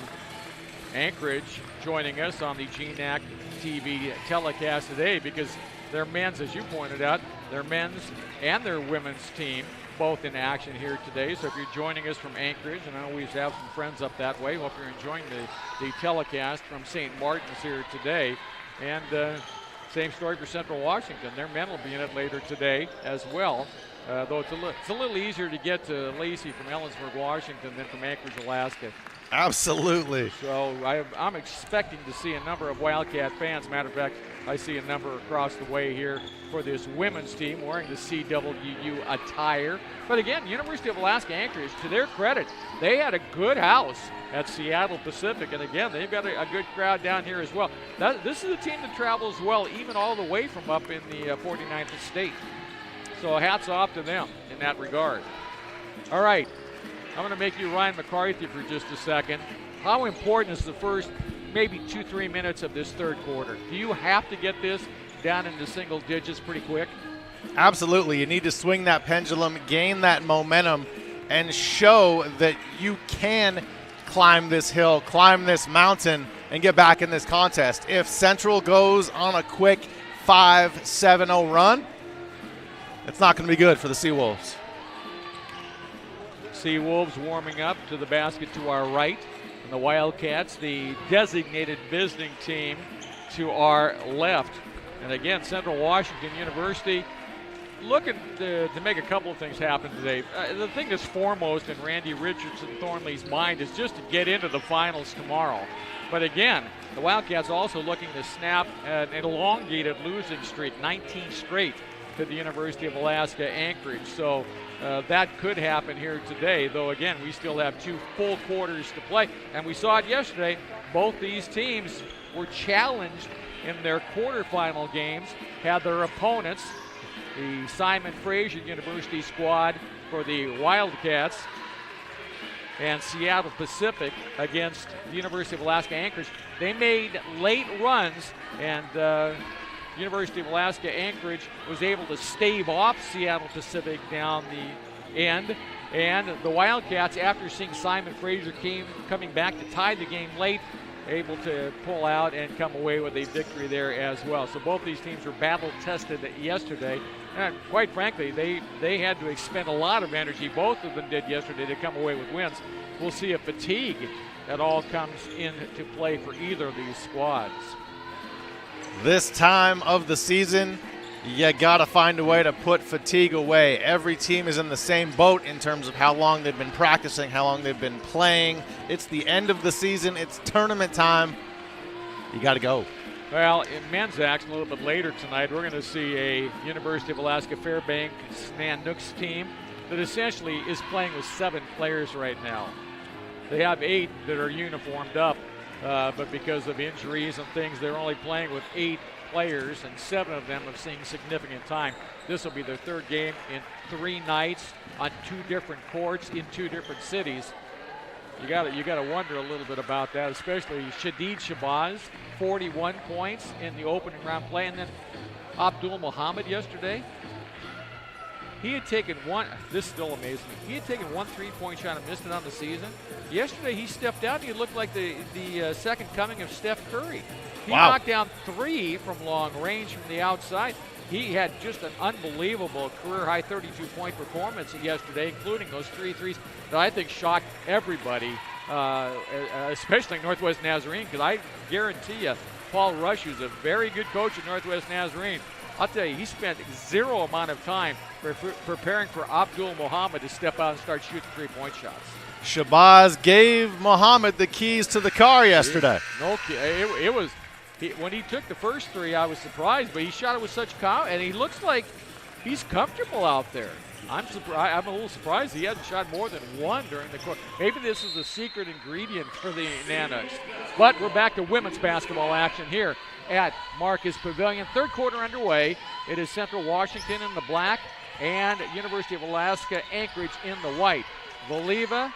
Anchorage joining us on the GNAC TV telecast today, because their men's, as you pointed out, their men's and their women's team both in action here today. So if you're joining us from Anchorage, and I always have some friends up that way, hope you're enjoying the telecast from St. Martin's here today. And Same story for Central Washington. Their men will be in it later today as well. Though it's a little easier to get to Lacey from Ellensburg, Washington than from Anchorage, Alaska.
Absolutely.
So I'm expecting to see a number of Wildcat fans. Matter of fact, I see a number across the way here for this women's team wearing the CWU attire. But again, University of Alaska Anchorage, to their credit, they had a good house at Seattle Pacific. And again, they've got a good crowd down here as well. This is a team that travels well, even all the way from up in the 49th state. So hats off to them in that regard. All right, I'm going to make you Ryan McCarthy for just a second. How important is the first maybe 2-3 minutes of this third quarter? Do you have to get this down into single digits pretty quick?
Absolutely. You need to swing that pendulum, gain that momentum, and show that you can climb this hill, climb this mountain, and get back in this contest. If Central goes on a quick 5-7-0 run, it's not going to be good for the Seawolves.
Seawolves warming up to the basket to our right. And the Wildcats, the designated visiting team, to our left. And again, Central Washington University looking to make a couple of things happen today. The thing that's foremost in Randy Richardson Thornley's mind is just to get into the finals tomorrow. But again, the Wildcats also looking to snap an elongated losing streak, 19 straight, to the University of Alaska Anchorage. So that could happen here today, though again, we still have 2 full quarters to play. And we saw it yesterday. Both these teams were challenged in their quarterfinal games, had their opponents, the Simon Fraser University squad for the Wildcats and Seattle Pacific against the University of Alaska Anchorage. They made late runs, and University of Alaska Anchorage was able to stave off Seattle Pacific down the end. And the Wildcats, after seeing Simon Fraser coming back to tie the game late, able to pull out and come away with a victory there as well. So both these teams were battle-tested yesterday. And quite frankly, they had to expend a lot of energy, both of them did yesterday, to come away with wins. We'll see if fatigue at all comes into play for either of these squads.
This time of the season, you got to find a way to put fatigue away. Every team is in the same boat in terms of how long they've been practicing, how long they've been playing. It's the end of the season. It's tournament time. You got to go.
Well, in men's action a little bit later tonight, we're going to see a University of Alaska Fairbanks Nanooks team that essentially is playing with 7 players right now. They have 8 that are uniformed up, but because of injuries and things, they're only playing with 8 players, and 7 of them have seen significant time. This will be their 3rd game in 3 nights on 2 different courts in 2 different cities. You got to wonder a little bit about that, especially Shadid Shabazz, 41 points in the opening round play, and then Abdul Muhammad yesterday. He had taken this still amazes me, he had taken 1 3-point shot and missed it on the season. Yesterday he stepped out and he looked like the second coming of Steph Curry. He knocked down 3 from long range from the outside. He had just an unbelievable career-high 32-point performance yesterday, including those 3 threes that I think shocked everybody, especially Northwest Nazarene, because I guarantee you Paul Rush, who's a very good coach at Northwest Nazarene, I'll tell you, he spent 0 amount of time preparing for Abdul Muhammad to step out and start shooting 3-point shots.
Shabazz gave Muhammad the keys to the car yesterday.
It was when he took the first 3, I was surprised, but he shot it with such confidence, and he looks like he's comfortable out there. I'm a little surprised he hasn't shot more than 1 during the quarter. Maybe this is a secret ingredient for the Nanooks. But we're back to women's basketball action here at Marcus Pavilion. 3rd quarter underway. It is Central Washington in the black and University of Alaska Anchorage in the white. Voliva,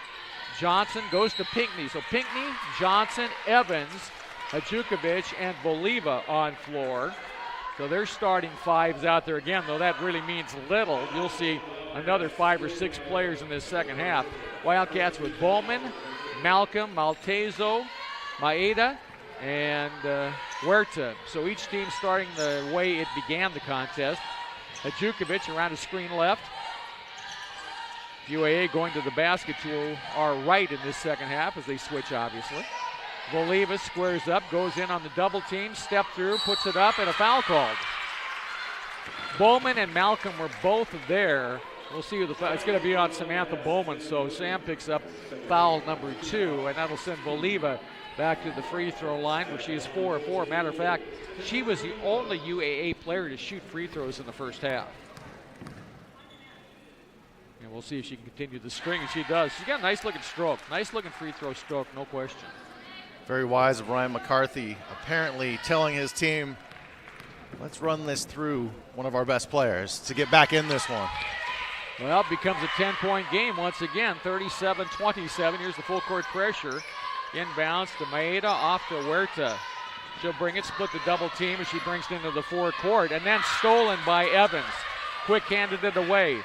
Johnson goes to Pinckney. So Pinckney, Johnson, Evans, Ajukovic, and Voliva on floor. So they're starting 5s out there again, though that really means little. You'll see another 5 or 6 players in this second half. Wildcats with Bowman, Malcolm, Maltezo, Maeda, and Huerta. So each team starting the way it began the contest. Ajukovic around a screen left. UAA going to the basket to our right in this second half as they switch, obviously. Voliva squares up, goes in on the double team, step through, puts it up, and a foul called. Bowman and Malcolm were both there. We'll see who it's going to be on Samantha Bowman, so Sam picks up foul number 2, and that'll send Voliva back to the free throw line where she is 4 of 4. Matter of fact, she was the only UAA player to shoot free throws in the first half. And we'll see if she can continue the string, and she does. She's got a nice looking stroke, nice looking free throw stroke, no question.
Very wise of Ryan McCarthy, apparently telling his team, let's run this through one of our best players to get back in this one.
Well, it becomes a 10-point game once again, 37-27. Here's the full court pressure. Inbounds to Maeda, off to Huerta. She'll bring it, split the double team as she brings it into the forecourt, and then stolen by Evans. Quick-handed it away.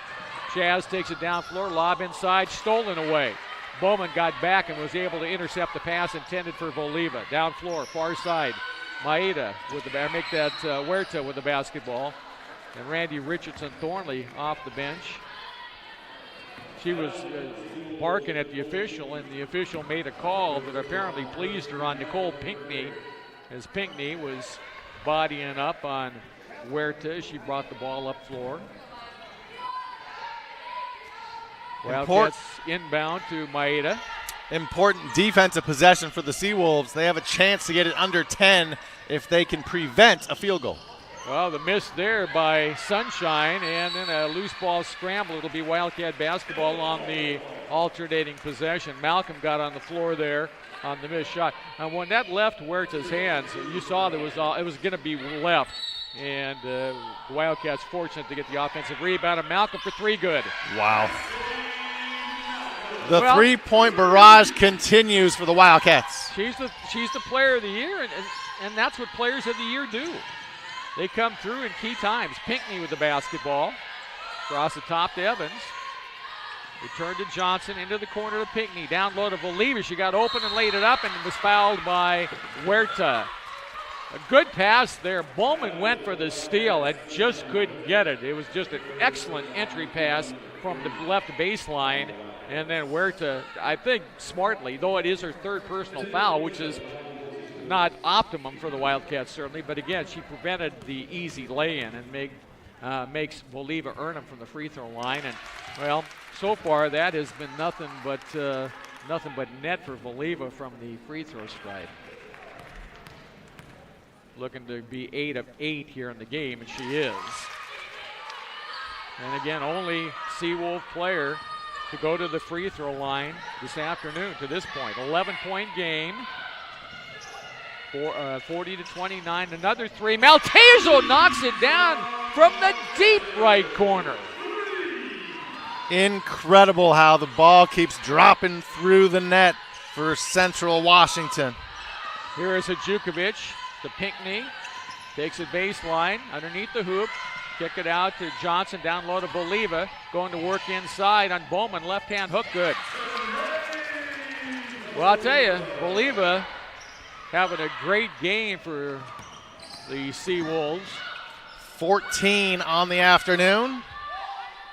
Chaz takes it down floor, lob inside, stolen away. Bowman got back and was able to intercept the pass intended for Voliva. Down floor, far side. Maeda with the make that Huerta with the basketball. And Randy Richardson Thornley off the bench. She was barking at the official, and the official made a call that apparently pleased her on Nicole Pinckney, as Pinckney was bodying up on Huerta. She brought the ball up floor. Wildcats inbound to Maeda.
Important defensive possession for the Seawolves. They have a chance to get it under 10 if they can prevent a field goal.
Well, the miss there by Sunshine, and then a loose ball scramble. It'll be Wildcat basketball on the alternating possession. Malcolm got on the floor there on the missed shot. And when that left Huerta's hands, you saw it was going to be left. And the Wildcats fortunate to get the offensive rebound. And Malcolm for 3, good.
Wow. The three-point barrage continues for the Wildcats.
She's the player of the year, and that's what players of the year do. They come through in key times. Pinckney with the basketball. Across the top to Evans. Return to Johnson, into the corner to Pinckney. Down low to Voliva. She got open and laid it up and was fouled by Huerta. A good pass there. Bowman went for the steal and just couldn't get it. It was just an excellent entry pass from the left baseline. And then Huerta, I think smartly, though it is her 3rd personal foul, which is not optimum for the Wildcats certainly, but again, she prevented the easy lay-in and makes Voliva earn them from the free throw line. And well, so far that has been nothing but net for Voliva from the free throw stripe. Looking to be 8 of 8 here in the game, and she is. And again, only Seawolf player to go to the free throw line this afternoon to this point. 11-point game. 40-29, another 3. Maltezo knocks it down from the deep right corner.
Incredible how the ball keeps dropping through the net for Central Washington.
Here is Hajukovic to Pinckney. Takes it baseline underneath the hoop. Kick it out to Johnson, down low to Voliva. Going to work inside on Bowman. Left-hand hook, good. Well, I'll tell you, Voliva having a great game for the Seawolves.
14 on the afternoon.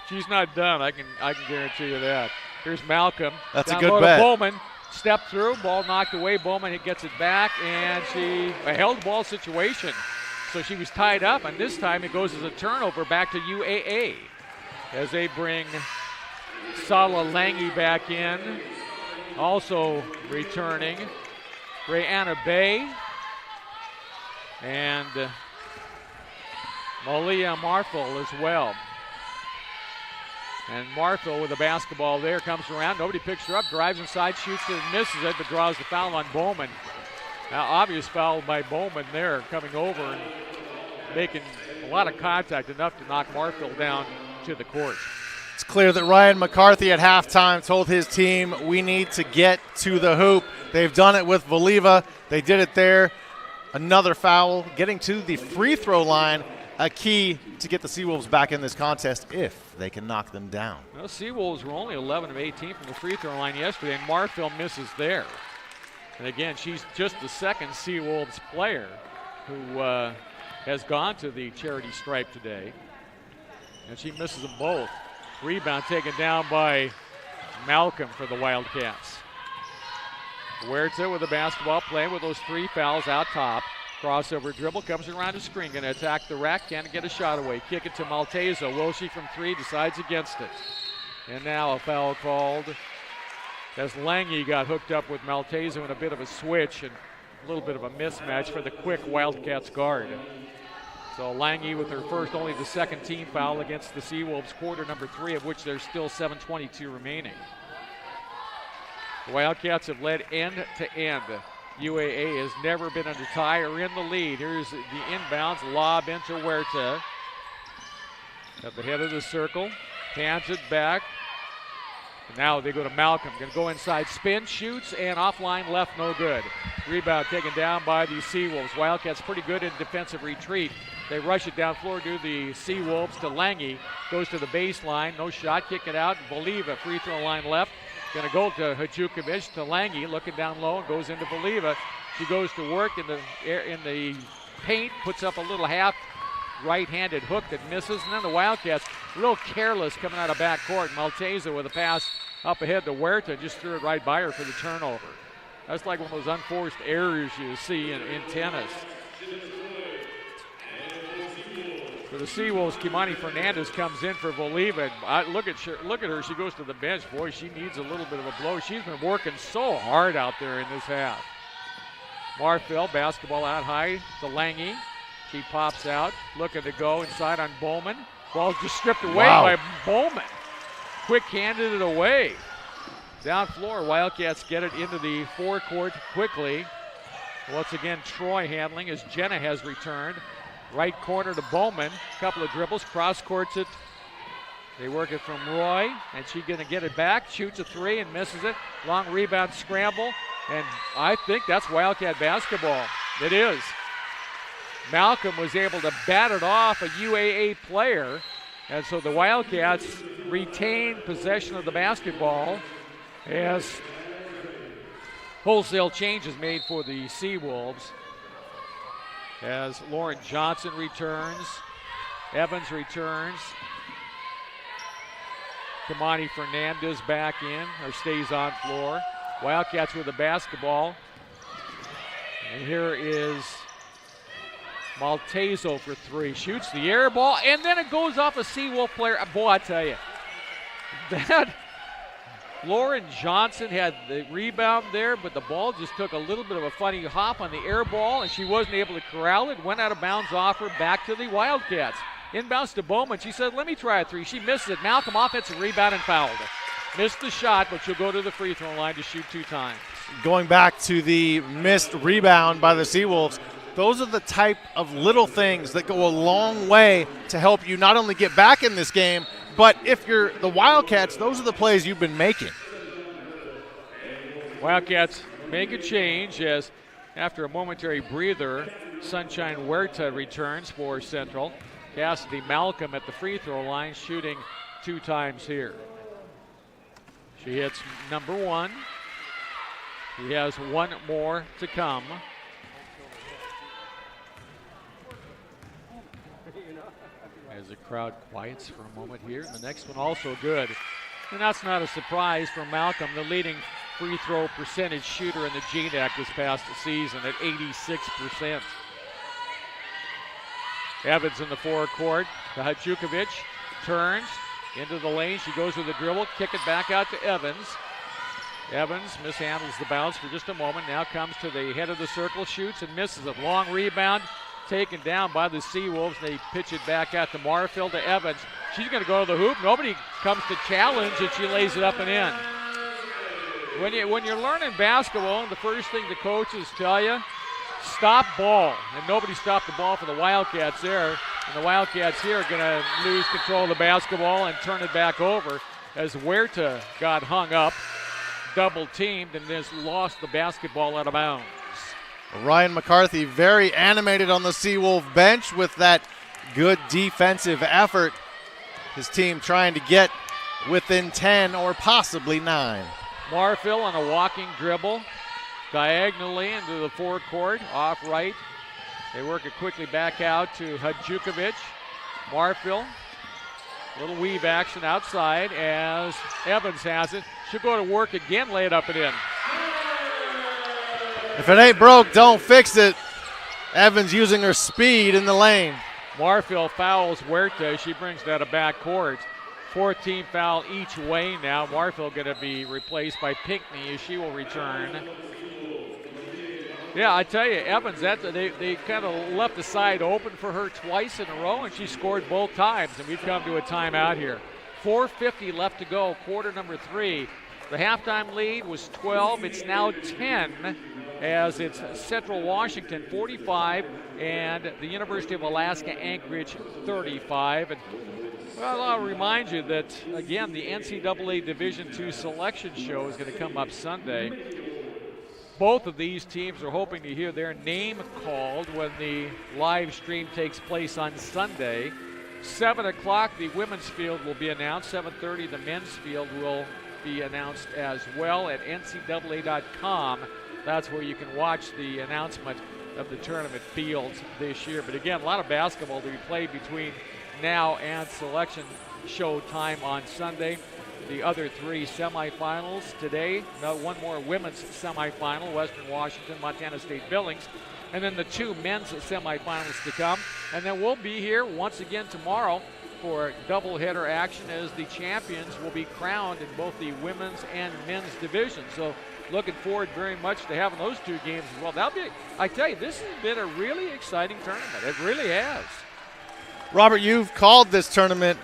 She's not done. I can guarantee you that. Here's Malcolm.
That's
down
a good
low
bet.
To Bowman. Step through. Ball knocked away. Bowman gets it back, and a held ball situation. So she was tied up, and this time it goes as a turnover back to UAA as they bring Sala Lange back in. Also returning Brianna Bay and Malia Marfil as well. And Marfil with the basketball there, comes around. Nobody picks her up, drives inside, shoots it, and misses it, but draws the foul on Bowman. Now, obvious foul by Bowman there, coming over and making a lot of contact, enough to knock Marfil down to the court.
It's clear that Ryan McCarthy at halftime told his team, we need to get to the hoop. They've done it with Voliva. They did it there. Another foul, getting to the free throw line, a key to get the Seawolves back in this contest if they can knock them down.
Well, Seawolves were only 11 of 18 from the free throw line yesterday, and Marfil misses there. And again, she's just the second Seawolves player who has gone to the charity stripe today. And she misses them both. Rebound taken down by Malcolm for the Wildcats. Huerta with the basketball, playing with those 3 fouls out top. Crossover dribble, comes around the screen, going to attack the rack, can't get a shot away. Kick it to Maltezo. Wilshie from 3, decides against it. And now a foul called as Lange got hooked up with Maltezo in a bit of a switch and a little bit of a mismatch for the quick Wildcats guard. So Lange with her first, only the second team foul against the Seawolves, quarter number 3, of which there's still 7:22 remaining. The Wildcats have led end to end. UAA has never been under tie or in the lead. Here's the inbounds, lob into Huerta. At the head of the circle, hands it back. And now they go to Malcolm, going to go inside, spin, shoots, and offline left, no good. Rebound taken down by the Seawolves. Wildcats pretty good in defensive retreat. They rush it down floor to the Seawolves to Lange. Goes to the baseline, no shot, kick it out. Voliva, free throw line left. Going to go to Hadjukovic to Lange, looking down low, and goes into Voliva. She goes to work in the paint, puts up a little half right-handed hook that misses, and then the Wildcats real careless coming out of backcourt. Maltezo with a pass up ahead to Huerta, just threw it right by her for the turnover. That's like one of those unforced errors you see in tennis. For the Seawolves, Kimani Fernandez comes in for Voliva. Look at her. She goes to the bench. Boy, she needs a little bit of a blow. She's been working so hard out there in this half. Marfil, basketball out high to Lange. She pops out, looking to go inside on Bowman. Ball's just stripped away by Bowman. Quick-handed it away. Down floor, Wildcats get it into the forecourt quickly. Once again, Troy handling as Jenna has returned. Right corner to Bowman. Couple of dribbles, cross-courts it. They work it from Roy, and she's going to get it back. Shoots a 3 and misses it. Long rebound scramble, and I think that's Wildcat basketball. It is. Malcolm was able to bat it off a UAA player, and so the Wildcats retain possession of the basketball as wholesale changes made for the Seawolves. As Lauren Johnson returns, Evans returns, Kimani Fernandez back in, or stays on floor. Wildcats with the basketball. And here is Maltezo for 3. Shoots the air ball, and then it goes off a Seawolf player. Boy, I tell you, that Lauren Johnson had the rebound there, but the ball just took a little bit of a funny hop on the air ball, and she wasn't able to corral it. Went out of bounds off her, back to the Wildcats. Inbounds to Bowman. She said, let me try a 3. She misses it. Malcolm offensive rebound and fouled. Missed the shot, but she'll go to the free throw line to shoot 2 times.
Going back to the missed rebound by the Seawolves, those are the type of little things that go a long way to help you not only get back in this game, but if you're the Wildcats, those are the plays you've been making.
Wildcats make a change as after a momentary breather, Sunshine Huerta returns for Central. Cassidy Malcolm at the free throw line, shooting 2 times here. She hits number 1. He has 1 more to come. As the crowd quiets for a moment here. The next one also good. And that's not a surprise for Malcolm, the leading free throw percentage shooter in the GNAC this past season at 86%. Evans in the forecourt to Hadjukovic. Turns into the lane. She goes with the dribble. Kick it back out to Evans. Evans mishandles the bounce for just a moment. Now comes to the head of the circle. Shoots and misses it. Long rebound. Taken down by the Seawolves. They pitch it back out to Marfil to Evans. She's going to go to the hoop. Nobody comes to challenge, and she lays it up and in. When you're learning basketball, the first thing the coaches tell you, stop ball. And nobody stopped the ball for the Wildcats there. And the Wildcats here are going to lose control of the basketball and turn it back over as Huerta got hung up, double teamed, and just lost the basketball out of bounds.
Ryan McCarthy very animated on the Seawolf bench with that good defensive effort. His team trying to get within 10 or possibly 9.
Marfil on a walking dribble, diagonally into the forecourt, off right. They work it quickly back out to Hadjukovic. Marfil, little weave action outside as Evans has it. She'll go to work again, lay it up and in.
If it ain't broke, don't fix it. Evans using her speed in the lane.
Marfil fouls Huerta. She brings that a backcourt. 14 foul each way now. Marfil going to be replaced by Pinckney as she will return. Yeah, I tell you, Evans, they kind of left the side open for her twice in a row, and she scored both times, and we've come to a timeout here. 4:50 left to go, quarter number 3. The halftime lead was 12. It's now 10 as it's Central Washington 45 and the University of Alaska Anchorage 35. And well, I'll remind you that, again, the NCAA Division II selection show is going to come up Sunday. Both of these teams are hoping to hear their name called when the live stream takes place on Sunday. 7 o'clock, the women's field will be announced. 7:30, the men's field will be announced as well at ncaa.com. That's where you can watch the announcement of the tournament fields this year. But again, a lot of basketball to be played between now and selection show time on Sunday. The other 3 semifinals today. One more women's semifinal, Western Washington, Montana State Billings. And then the 2 men's semifinals to come. And then we'll be here once again tomorrow for doubleheader action as the champions will be crowned in both the women's and men's division. So looking forward very much to having those 2 games as well. I tell you, this has been a really exciting tournament. It really has.
Robert, you've called this tournament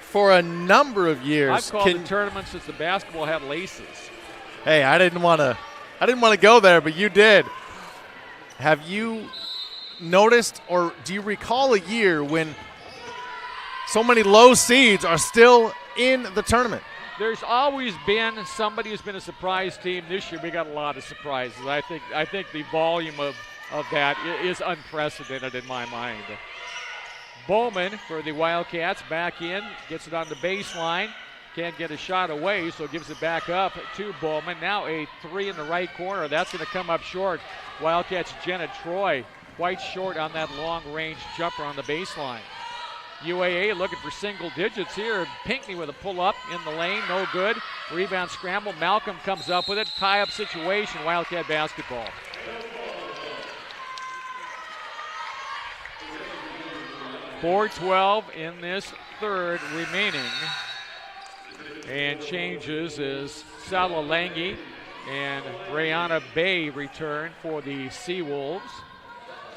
for a number of years.
I've called the tournament since the basketball had laces.
Hey, I didn't want to go there, but you did. Have you noticed, or do you recall a year when so many low seeds are still in the tournament?
There's always been somebody who's been a surprise team. This year we got a lot of surprises. I think the volume of that is unprecedented in my mind. Bowman for the Wildcats back in, gets it on the baseline. Can't get a shot away, so gives it back up to Bowman. Now a 3 in the right corner. That's going to come up short. Wildcats' Jenna Troy quite short on that long-range jumper on the baseline. UAA looking for single digits here. Pinckney with a pull-up in the lane, no good. Rebound scramble. Malcolm comes up with it. Tie-up situation, Wildcat basketball. .412 in this third remaining. And changes is Salalangi and Brianna Bay return for the Seawolves.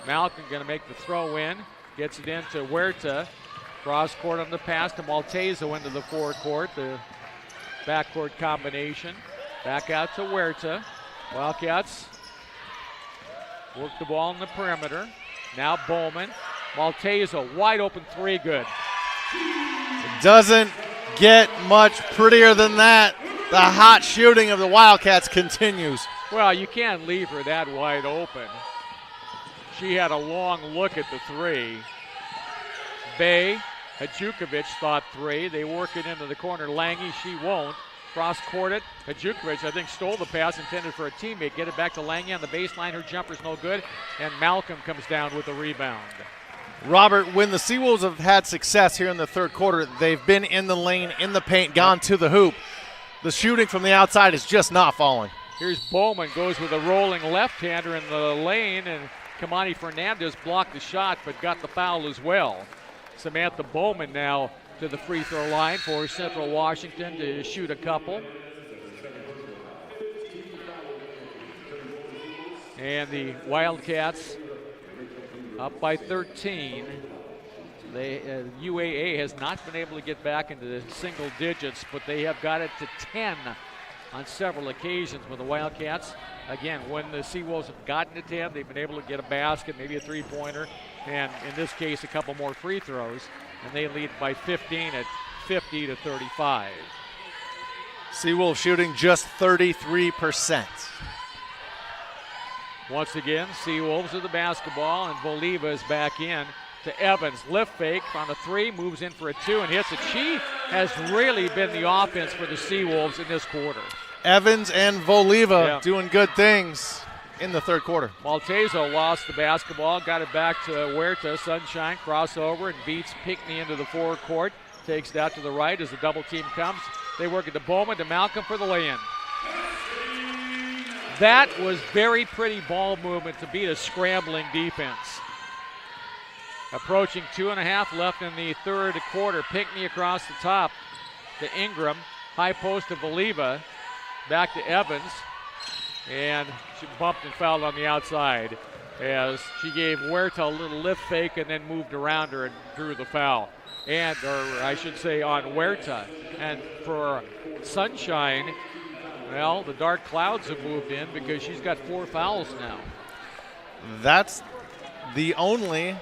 Malcolm going to make the throw in. Gets it into Huerta. Cross court on the pass to Maltezo into the forecourt. The backcourt combination. Back out to Huerta. Wildcats work the ball in the perimeter. Now Bowman. Maltezo, wide open 3, good.
It doesn't get much prettier than that. The hot shooting of the Wildcats continues.
Well, you can't leave her that wide open. She had a long look at the 3. Bay, Hadjukovic thought 3. They work it into the corner. Lange, she won't. Cross-court it. Hadjukovic, I think, stole the pass intended for a teammate. Get it back to Lange on the baseline. Her jumper's no good. And Malcolm comes down with the rebound.
Robert, when the Seawolves have had success here in the third quarter, they've been in the lane, in the paint, gone to the hoop. The shooting from the outside is just not falling.
Here's Bowman, goes with a rolling left-hander in the lane, and Kamani Fernandez blocked the shot but got the foul as well. Samantha Bowman now to the free throw line for Central Washington to shoot a couple. And the Wildcats up by 13. UAA has not been able to get back into the single digits, but they have got it to 10 on several occasions with the Wildcats. Again, when the Seawolves have gotten to 10, they've been able to get a basket, maybe a three-pointer, and in this case, a couple more free throws, and they lead by 15 at 50-35.
Seawolves shooting just 33%.
Once again, Seawolves with the basketball, and Voliva is back in to Evans. Lift fake on the 3, moves in for a 2, and hits it. She has really been the offense for the Seawolves in this quarter.
Evans and Voliva doing good things in the third quarter.
Maltezo lost the basketball, got it back to Huerta. Sunshine crossover and beats Pinckney into the forecourt. Takes that to the right as the double team comes. They work it to Bowman, to Malcolm for the lay-in. That was very pretty ball movement to beat a scrambling defense. Approaching 2.5 left in the third quarter. Pinckney across the top to Ingram. High post to Valiva. Back to Evans. And she bumped and fouled on the outside as she gave Huerta a little lift fake and then moved around her and drew the foul. Or I should say on Huerta. And for Sunshine, well, the dark clouds have moved in because she's got 4 fouls now.
That's the only,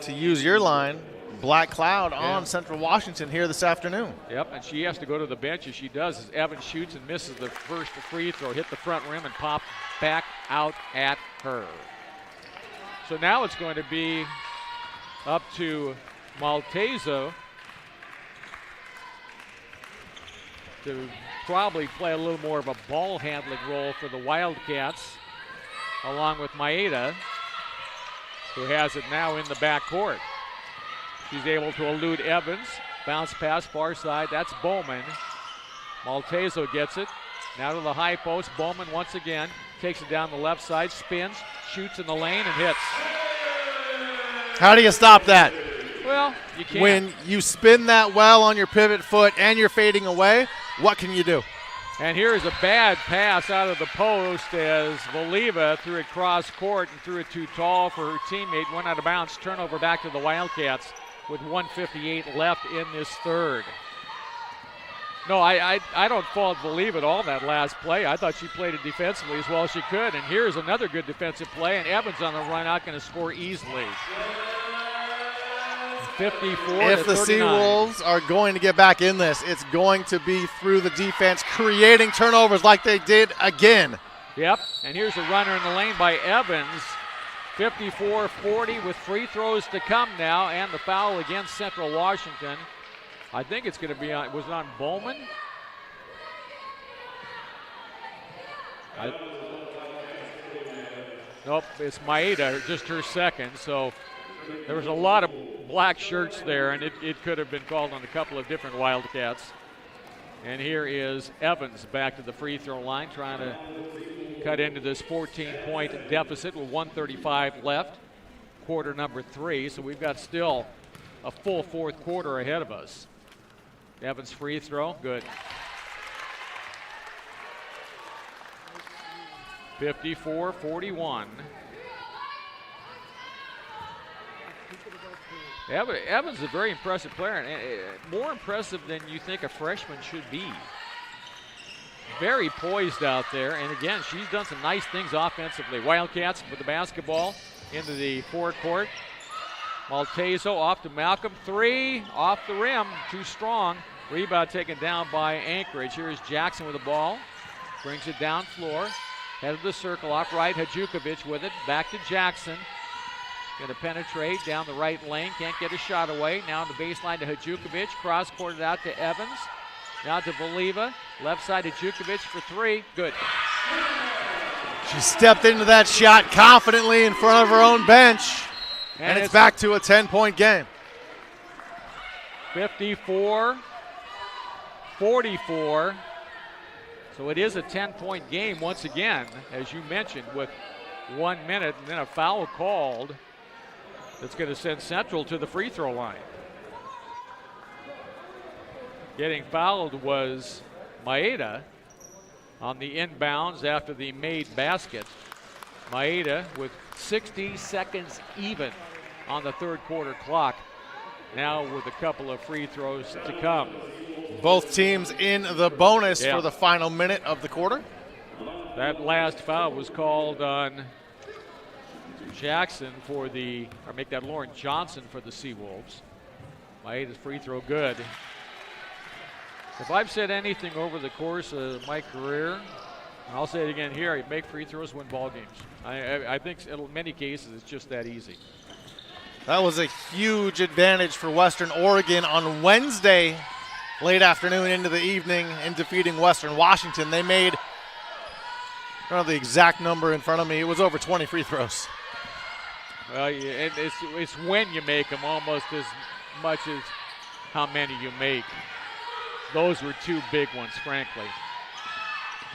to use your line, black cloud on Central Washington here this afternoon.
Yep, and she has to go to the bench as she does as Evans shoots and misses the first free throw, hit the front rim and pop back out at her. So now it's going to be up to Maltezo to probably play a little more of a ball handling role for the Wildcats, along with Maeda, who has it now in the backcourt. She's able to elude Evans. Bounce pass far side. That's Bowman. Maltezo gets it. Now to the high post. Bowman once again takes it down the left side, spins, shoots in the lane, and hits.
How do you stop that?
Well, you can't.
When you spin that well on your pivot foot and you're fading away, what can you do?
And here's a bad pass out of the post as Valiva threw it cross court and threw it too tall for her teammate. Went out of bounds. Turnover back to the Wildcats with 1:58 left in this third. No, I don't fault Valiva at all that last play. I thought she played it defensively as well as she could. And here's another good defensive play, and Evans on the run out going to score easily. 54
if the Seawolves are going to get back in this, it's going to be through the defense, creating turnovers like they did again.
Yep, and here's a runner in the lane by Evans. 54-40 with free throws to come now, and the foul against Central Washington. I think it's going to be on, was it on Bowman? Nope, it's Maeda, just her second, so there was a lot of black shirts there, and it could have been called on a couple of different Wildcats. And here is Evans back to the free throw line, trying to cut into this 14-point deficit with 1:35 left, quarter number 3. So we've got still a full fourth quarter ahead of us. Evans free throw, good. 54-41. Evans is a very impressive player, and more impressive than you think a freshman should be. Very poised out there, and again, she's done some nice things offensively. Wildcats with the basketball into the forecourt. Maltezo off to Malcolm. 3 off the rim, too strong. Rebound taken down by Anchorage. Here's Jackson with the ball. Brings it down floor. Head of the circle, off right. Hadjukovic with it. Back to Jackson. Going to penetrate down the right lane. Can't get a shot away. Now on the baseline to Hadjukovic. Cross-courted out to Evans. Now to Valiva. Left side to Hadjukovic for 3. Good.
She stepped into that shot confidently in front of her own bench. And it's back to a 10-point game.
54-44. So it is a 10-point game once again, as you mentioned, with 1 minute and then a foul called. That's going to send Central to the free throw line. Getting fouled was Maeda on the inbounds after the made basket. Maeda with 60 seconds even on the third quarter clock. Now with a couple of free throws to come.
Both teams in the bonus for the final minute of the quarter.
That last foul was called on Jackson for or make that Lauren Johnson for the Seawolves. Maeda's free throw good. If I've said anything over the course of my career, and I'll say it again here, make free throws, win ball games. I think in many cases it's just that easy.
That was a huge advantage for Western Oregon on Wednesday, late afternoon into the evening, in defeating Western Washington. They made, I don't know the exact number in front of me, it was over 20 free throws.
Well, it's when you make them almost as much as how many you make. Those were 2 big ones, frankly.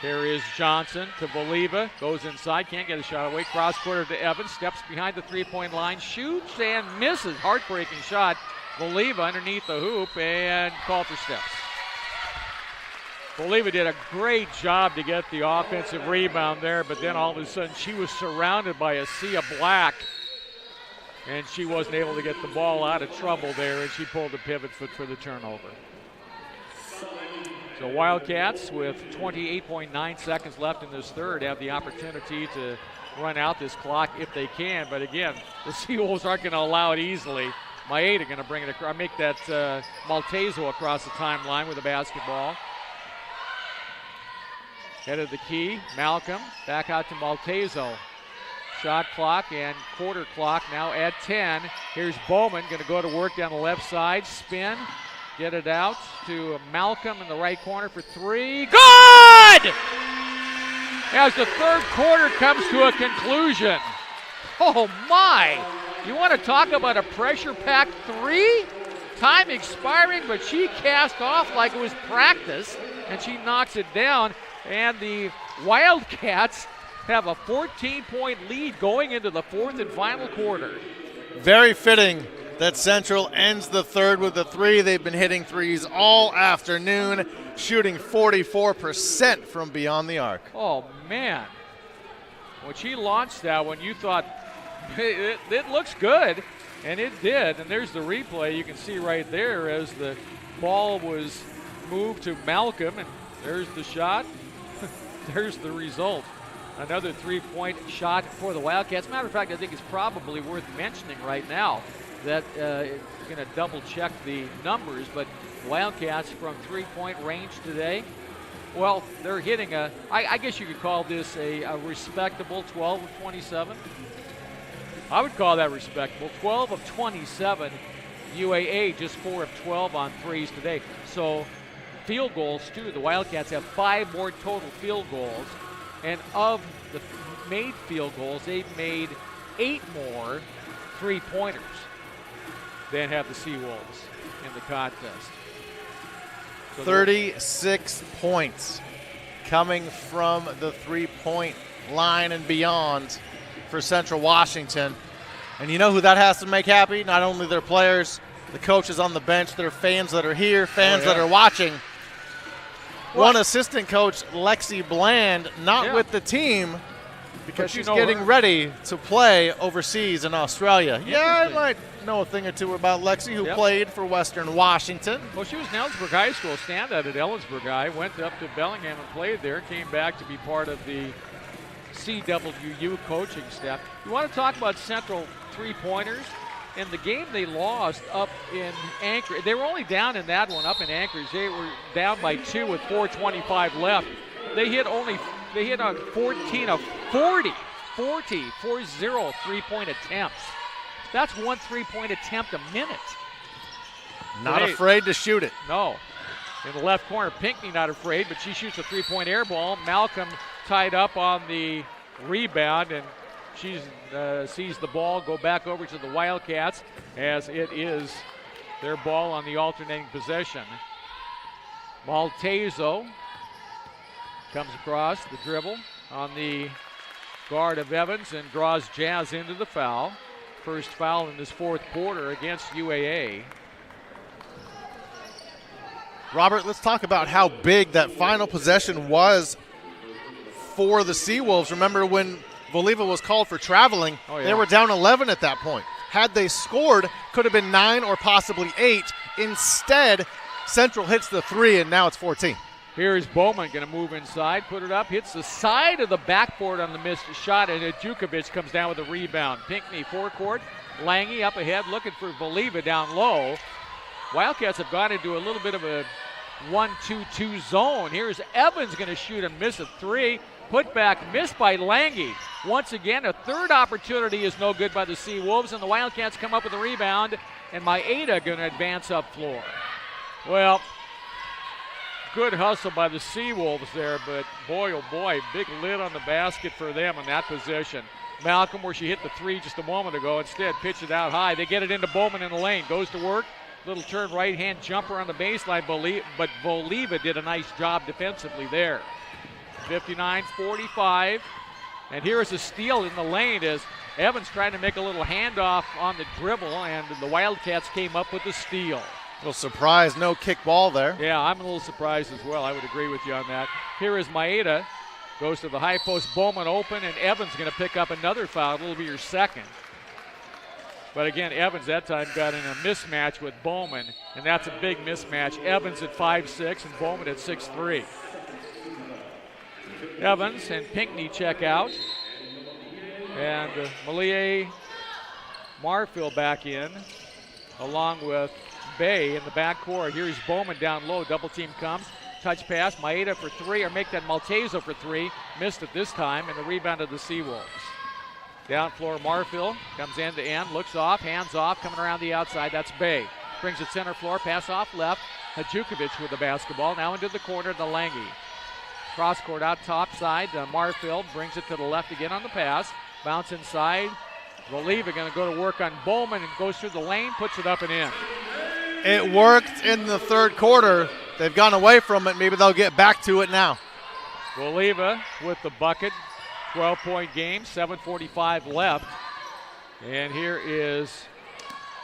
Here is Johnson to Voliva. Goes inside, can't get a shot away. Cross quarter to Evans. Steps behind the three-point line. Shoots and misses. Heartbreaking shot. Voliva underneath the hoop and called for steps. Voliva did a great job to get the offensive rebound there, but then all of a sudden she was surrounded by a sea of black, and she wasn't able to get the ball out of trouble there, and she pulled the pivot foot for the turnover. So Wildcats, with 28.9 seconds left in this third, have the opportunity to run out this clock if they can. But again, the Seawolves aren't going to allow it easily. Maeda going to bring it across, make that Maltezo across the timeline with a basketball. Head of the key, Malcolm, back out to Maltezo. Shot clock and quarter clock now at 10. Here's Bowman, going to go to work down the left side, spin, get it out to Malcolm in the right corner for three. Good! As the third quarter comes to a conclusion. Oh my! You want to talk about a pressure-packed three? Time expiring, but she cast off like it was practice, and she knocks it down. And the Wildcats have a 14-point lead going into the fourth and final quarter.
Very fitting that Central ends the third with a three. They've been hitting threes all afternoon, shooting 44% from beyond the arc.
Oh, man. When she launched that one, you thought it looks good, and it did. And there's the replay. You can see right there as the ball was moved to Malcolm, and there's the shot. There's the result. Another three-point shot for the Wildcats. Matter of fact, I think it's probably worth mentioning right now that going to double-check the numbers, but Wildcats from three-point range today, well, they're hitting I guess you could call this a respectable 12 of 27. I would call that respectable. 12 of 27. UAA just 4 of 12 on threes today. So field goals, too. The Wildcats have 5 more total field goals. And of the made field goals, they've made 8 more three-pointers than have the Seawolves in the contest. So
36 points coming from the three-point line and beyond for Central Washington. And you know who that has to make happy? Not only their players, the coaches on the bench, their fans that are here, fans that are watching. One assistant coach, Lexi Bland, not with the team because she's getting ready to play overseas in Australia. Yeah, I might know a thing or two about Lexi, who played for Western Washington.
Well, she was in Ellensburg High School, standout at Ellensburg High, went up to Bellingham and played there, came back to be part of the CWU coaching staff. You want to talk about Central three-pointers? In the game they lost up in Anchorage, they were only down in that one up in Anchorage. They were down by 2 with 4:25 left. They hit on 14 of 40 three-point attempts. That's 1 three-point attempt a minute.
Not afraid to shoot it.
No. In the left corner, Pinckney not afraid, but she shoots a three-point air ball. Malcolm tied up on the rebound, and she sees the ball go back over to the Wildcats as it is their ball on the alternating possession. Maltezo comes across the dribble on the guard of Evans and draws Jazz into the foul. First foul in this fourth quarter against UAA.
Robert, let's talk about how big that final possession was for the Seawolves. Remember when Voliva was called for traveling, they were down 11 at that point. Had they scored, could have been 9 or possibly 8. Instead, Central hits the 3, and now it's 14.
Here's Bowman going to move inside, put it up, hits the side of the backboard on the missed shot, and Jukovic comes down with a rebound. Pinckney forecourt, Lange up ahead looking for Voliva down low. Wildcats have gone into a little bit of a 1-2-2 zone. Here's Evans going to shoot and miss a 3. Put back, missed by Lange. Once again, a third opportunity is no good by the Seawolves, and the Wildcats come up with a rebound, and Maeda going to advance up floor. Well, good hustle by the Seawolves there, but boy, oh boy, big lid on the basket for them in that position. Malcolm, where she hit the 3 just a moment ago, instead pitch it out high. They get it into Bowman in the lane, goes to work. Little turn right-hand jumper on the baseline, but Voliva did a nice job defensively there. 59-45. And here is a steal in the lane as Evans trying to make a little handoff on the dribble, and the Wildcats came up with the steal.
A little surprise, no kick ball there.
Yeah, I'm a little surprised as well. I would agree with you on that. Here is Maeda. Goes to the high post. Bowman open, and Evans going to pick up another foul. It'll be your second. But again, Evans that time got in a mismatch with Bowman, and that's a big mismatch. Evans at 5'6", and Bowman at 6'3". Evans and Pinckney check out. And Malia Marfield back in, along with Bay in the backcourt. Here's Bowman down low. Double team comes. Touch pass. Maeda for three, or make that Maltezo for three. Missed it this time, and the rebound of the Seawolves. Down floor, Marfield comes end to end, looks off, hands off, coming around the outside. That's Bay. Brings it center floor, pass off left. Hadjukovic with the basketball. Now into the corner to Lange. Cross court out top side. Marfield brings it to the left again on the pass. Bounce inside. Voliva going to go to work on Bowman and goes through the lane, puts it up and in.
It worked in the third quarter. They've gone away from it. Maybe they'll get back to it now.
Voliva with the bucket. 12-point game, 7:45 left. And here is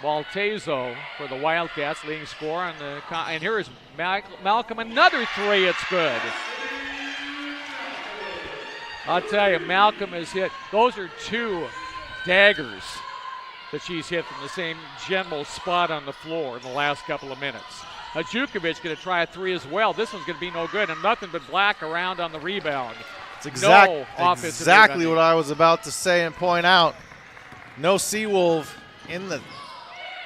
Maltezo for the Wildcats, leading scorer on the. And here is Malcolm, another three. It's good. I'll tell you, Malcolm has hit. Those are two daggers that she's hit from the same general spot on the floor in the last couple of minutes. Hadjukovic going to try a three as well. This one's going to be no good, and nothing but black around on the rebound.
It's exactly what I was about to say and point out. No Seawolf in the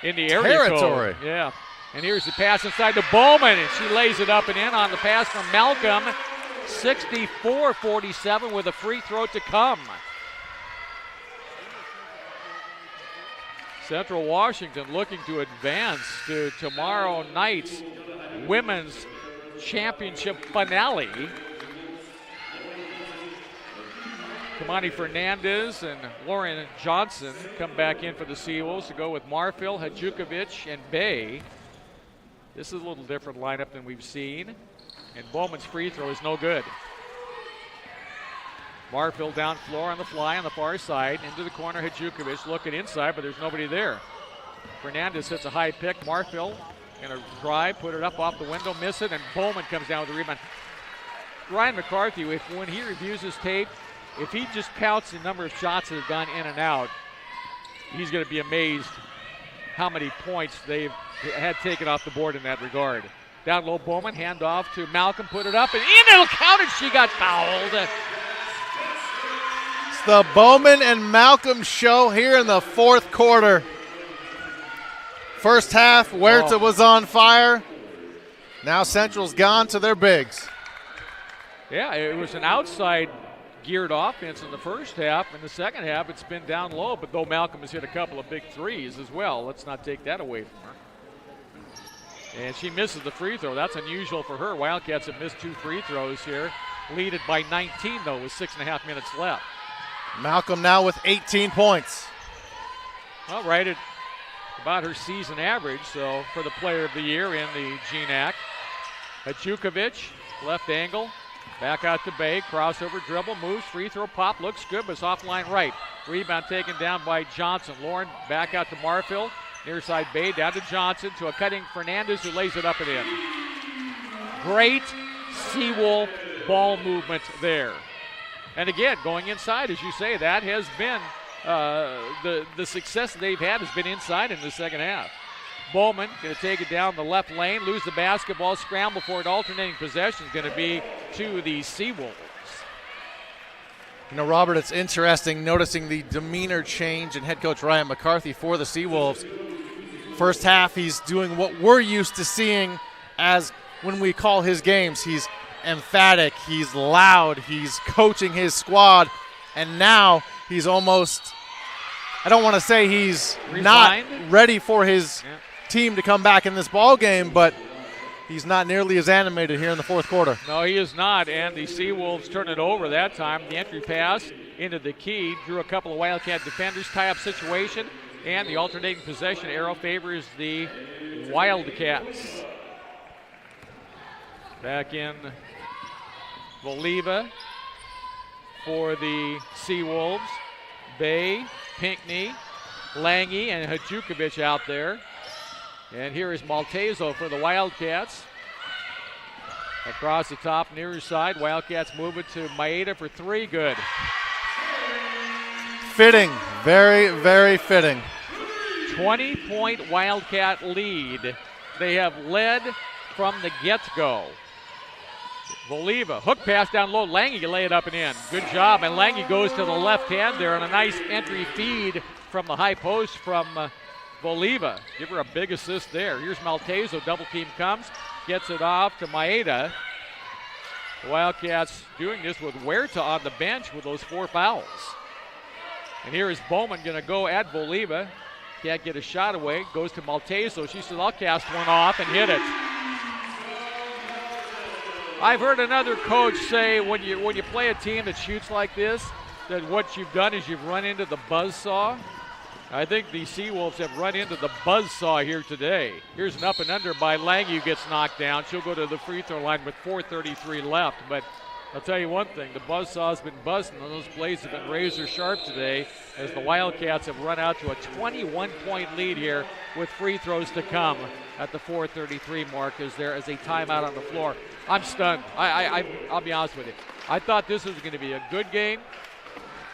area
territory.
Code. Yeah. And here's the pass inside to Bowman, and she lays it up and in on the pass from Malcolm. 64-47 with a free throw to come. Central Washington looking to advance to tomorrow night's women's championship finale. Kamani Fernandez and Lauren Johnson come back in for the Seawolves to go with Marfield, Hadjukovic, and Bay. This is a little different lineup than we've seen. And Bowman's free throw is no good. Marfield down floor on the fly on the far side. Into the corner, Hadjukovic looking inside, but there's nobody there. Fernandez hits a high pick. Marfield going to drive, put it up off the window, miss it, and Bowman comes down with the rebound. Ryan McCarthy, when he reviews his tape, if he just counts the number of shots that have gone in and out, he's going to be amazed how many points they've had taken off the board in that regard. Down low, Bowman, hand off to Malcolm, put it up, and in, it'll count, and she got fouled.
It's the Bowman and Malcolm show here in the fourth quarter. First half, Huerta was on fire. Now Central's gone to their bigs.
Yeah, it was an outside geared offense in the first half. In the second half, it's been down low, but though Malcolm has hit a couple of big threes as well, let's not take that away from her. And she misses the free throw. That's unusual for her. Wildcats have missed 2 free throws here. Lead it by 19, though, with 6.5 minutes left.
Malcolm now with 18 points.
Well, right at about her season average, so for the player of the year in the GNAC. Hadjukovic, left angle. Back out to Bay, crossover, dribble, moves, free throw, pop, looks good, but it's offline right. Rebound taken down by Johnson. Lauren back out to Marfield, near side Bay, down to Johnson, to a cutting Fernandez who lays it up and in. Great Seawolf ball movement there. And again, going inside, as you say, that has been the success they've had has been inside in the second half. Bowman going to take it down the left lane, lose the basketball, scramble for it. Alternating possession is going to be to the Seawolves.
You know, Robert, it's interesting noticing the demeanor change in head coach Ryan McCarthy for the Seawolves. First half, he's doing what we're used to seeing as when we call his games. He's emphatic, he's loud, he's coaching his squad, and now he's almost, I don't want to say he's not ready for his team to come back in this ball game, but he's not nearly as animated here in the fourth quarter.
No, he is not, and the Seawolves turn it over that time. The entry pass into the key, drew a couple of Wildcat defenders, tie-up situation, and the alternating possession arrow favors the Wildcats. Back in Voliva for the Seawolves. Bay, Pinckney, Lange, and Hadjukovic out there. And here is Maltezo for the Wildcats. Across the top, near side, Wildcats move it to Maeda for 3. Good.
Fitting. Very, very fitting.
20-point Wildcat lead. They have led from the get-go. Voliva, hook pass down low. Lange lay it up and in. Good job. And Lange goes to the left hand there on a nice entry feed from the high post from Voliva. Give her a big assist there. Here's Maltezo. Double team comes. Gets it off to Maeda. The Wildcats doing this with Huerta on the bench with those 4 fouls. And here is Bowman going to go at Voliva. Can't get a shot away. Goes to Maltezo. She said, I'll cast one off and hit it. I've heard another coach say when you play a team that shoots like this, that what you've done is you've run into the buzzsaw. I think the Seawolves have run into the buzzsaw here today. Here's an up and under by Lange who gets knocked down. She'll go to the free throw line with 4:33 left. But I'll tell you one thing, the buzzsaw's been buzzing, and those plays have been razor sharp today as the Wildcats have run out to a 21-point lead here with free throws to come at the 4:33 mark as there is a timeout on the floor. I'm stunned. I'll be honest with you. I thought this was going to be a good game,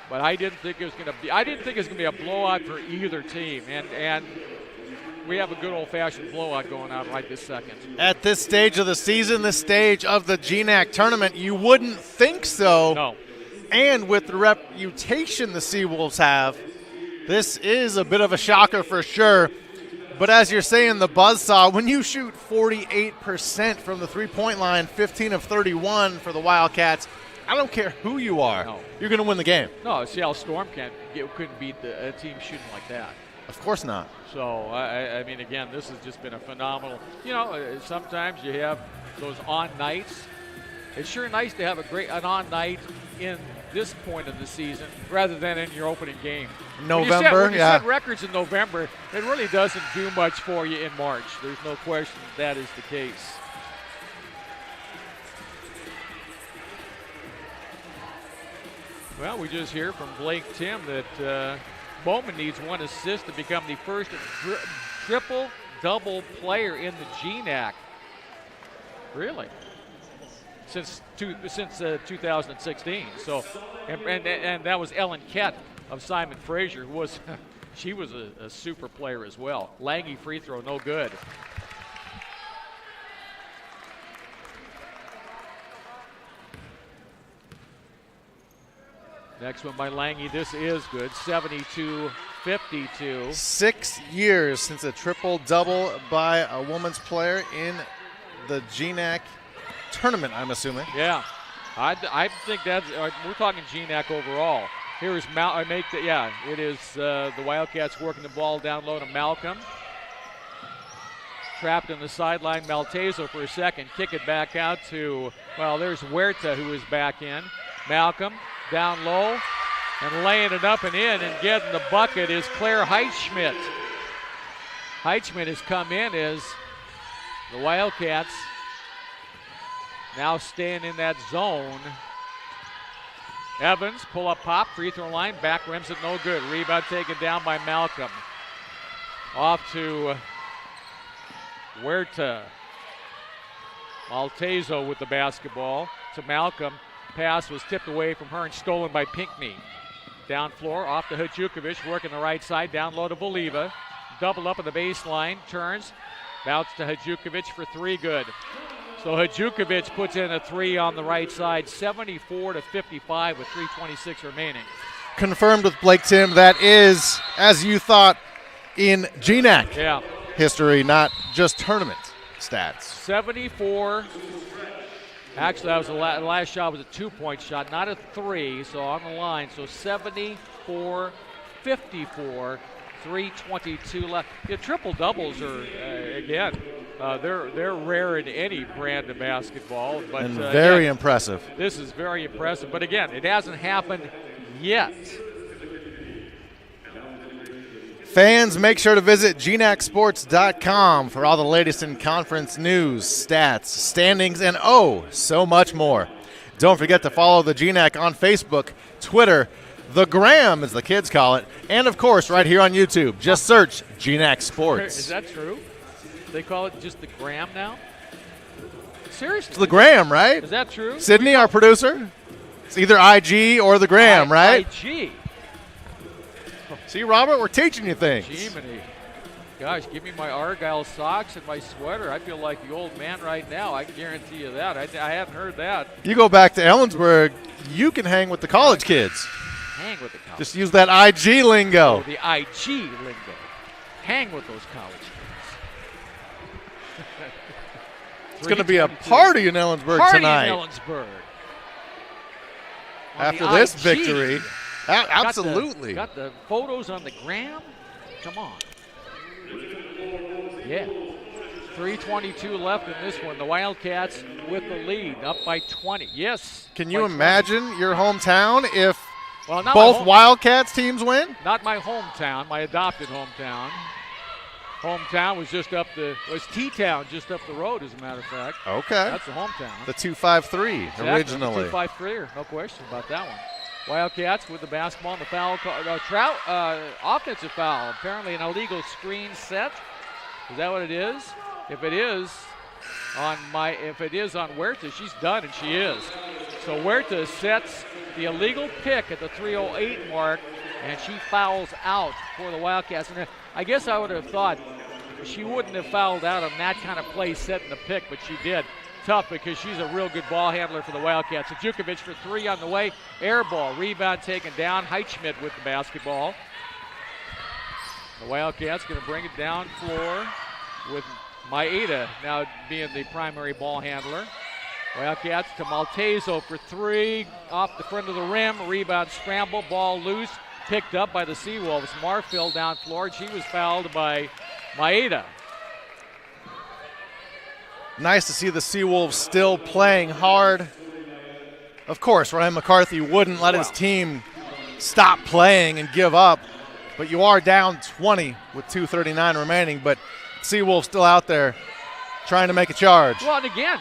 but I didn't think it was going to be. I didn't think it was going to be a blowout for either team, and we have a good old-fashioned blowout going on right this second.
At this stage of the season, this stage of the GNAC tournament, you wouldn't think so.
No.
And with the reputation the Seawolves have, this is a bit of a shocker for sure. But as you're saying, the buzzsaw, when you shoot 48% from the three-point line, 15 of 31 for the Wildcats, I don't care who you are.
No.
You're going to win the game.
No, Seattle Storm couldn't beat a team shooting like that.
Of course not.
So, I mean, again, this has just been a phenomenal. You know, sometimes you have those on nights. It's sure nice to have an on night in this point of the season rather than in your opening game.
November,
when you set records in November, it really doesn't do much for you in March. There's no question that is the case. Well, we just hear from Blake Tim that Bowman needs 1 assist to become the first triple-double player in the GNAC. Really? Since 2016. So, and that was Ellen Kett of Simon Fraser, who was she was a super player as well. Lange free throw, no good. Next one by Lange. This is good. 72-52.
6 years since a triple-double by a woman's player in the GNAC tournament, I'm assuming.
Yeah. I think that's we're talking GNAC overall. Here is it is the Wildcats working the ball down low to Malcolm. Trapped on the sideline, Maltezo for a second. Kick it back out to, there's Huerta who is back in. Malcolm down low and laying it up and in and getting the bucket is Claire Heitschmidt. Heitschmidt has come in as the Wildcats now staying in that zone. Evans, pull-up pop, free throw line, back rims it, no good. Rebound taken down by Malcolm. Off to Huerta. Maltezo with the basketball to Malcolm. Pass was tipped away from her and stolen by Pinckney. Down floor, off to Hadjukovic, working the right side, down low to Voliva. Double up at the baseline, turns, bounce to Hadjukovic for 3, good. So Hadjukovic puts in a 3 on the right side, 74-55 with 3:26 remaining.
Confirmed with Blake Tim, that is, as you thought, in GNAC history, not just tournament stats.
74. Actually, that was the last shot was a 2-point shot, not a 3, so on the line. So 74-54, 3:22 left. Yeah, triple doubles are again, they're rare in any brand of basketball, but
and very impressive.
This is very impressive, but again, it hasn't happened yet.
Fans, make sure to visit GNACsports.com for all the latest in conference news, stats, standings, and so much more. Don't forget to follow the GNAC on Facebook, Twitter, the Gram, as the kids call it, and, of course, right here on YouTube. Just search GNAC Sports.
Is that true? They call it just the Gram now? Seriously?
It's the Gram, right?
Is that true?
Sydney, our producer? It's either IG or the Gram, right?
IG.
See, Robert, we're teaching you things.
Jiminy. Gosh, give me my Argyle socks and my sweater. I feel like the old man right now. I can guarantee you that. I hadn't heard that.
You go back to Ellensburg, you can hang with the college kids.
Hang with the college.
Just use that IG lingo.
Oh, the IG lingo. Hang with those college kids.
It's going to be a party in Ellensburg tonight.
Party in Ellensburg.
After this victory. Absolutely.
Got the photos on the Gram? Come on. Yeah. 3:22 left in this one. The Wildcats with the lead, up by 20. Yes.
Can you imagine your hometown if
not
both Wildcats teams win?
Not my hometown, my adopted hometown. Hometown was T-Town just up the road, as a matter of fact.
Okay.
That's the hometown.
The 253 originally.
The 253, no question about that one. Wildcats with the basketball and the foul. Offensive foul. Apparently an illegal screen set. Is that what it is? If it is on Huerta, she's done, and she is. So Huerta sets the illegal pick at the 3:08 mark, and she fouls out for the Wildcats. And I guess I would have thought she wouldn't have fouled out on that kind of play setting the pick, but she did. Tough because she's a real good ball handler for the Wildcats. Jukovic for three on the way. Air ball. Rebound taken down. Heitschmidt with the basketball. The Wildcats going to bring it down floor with Maeda now being the primary ball handler. Wildcats to Maltezo for three. Off the front of the rim. Rebound scramble. Ball loose. Picked up by the Seawolves. Marfield down floor. She was fouled by Maeda.
Nice to see the Seawolves still playing hard. Of course, Ryan McCarthy wouldn't let his team stop playing and give up, but you are down 20 with 2:39 remaining, but Seawolves still out there trying to make a charge.
Well, and again,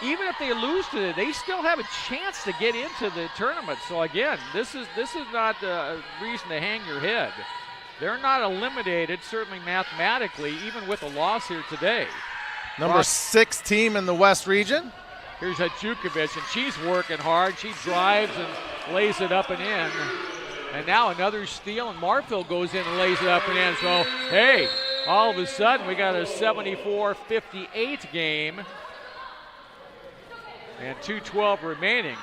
even if they lose today, they still have a chance to get into the tournament. So again, this is not a reason to hang your head. They're not eliminated, certainly mathematically, even with a loss here today.
Number 6 team in the West region.
Here's Jukovic, and she's working hard. She drives and lays it up and in. And now another steal, and Marfield goes in and lays it up and in. So, hey, all of a sudden we got a 74-58 game. And 2:12 remaining.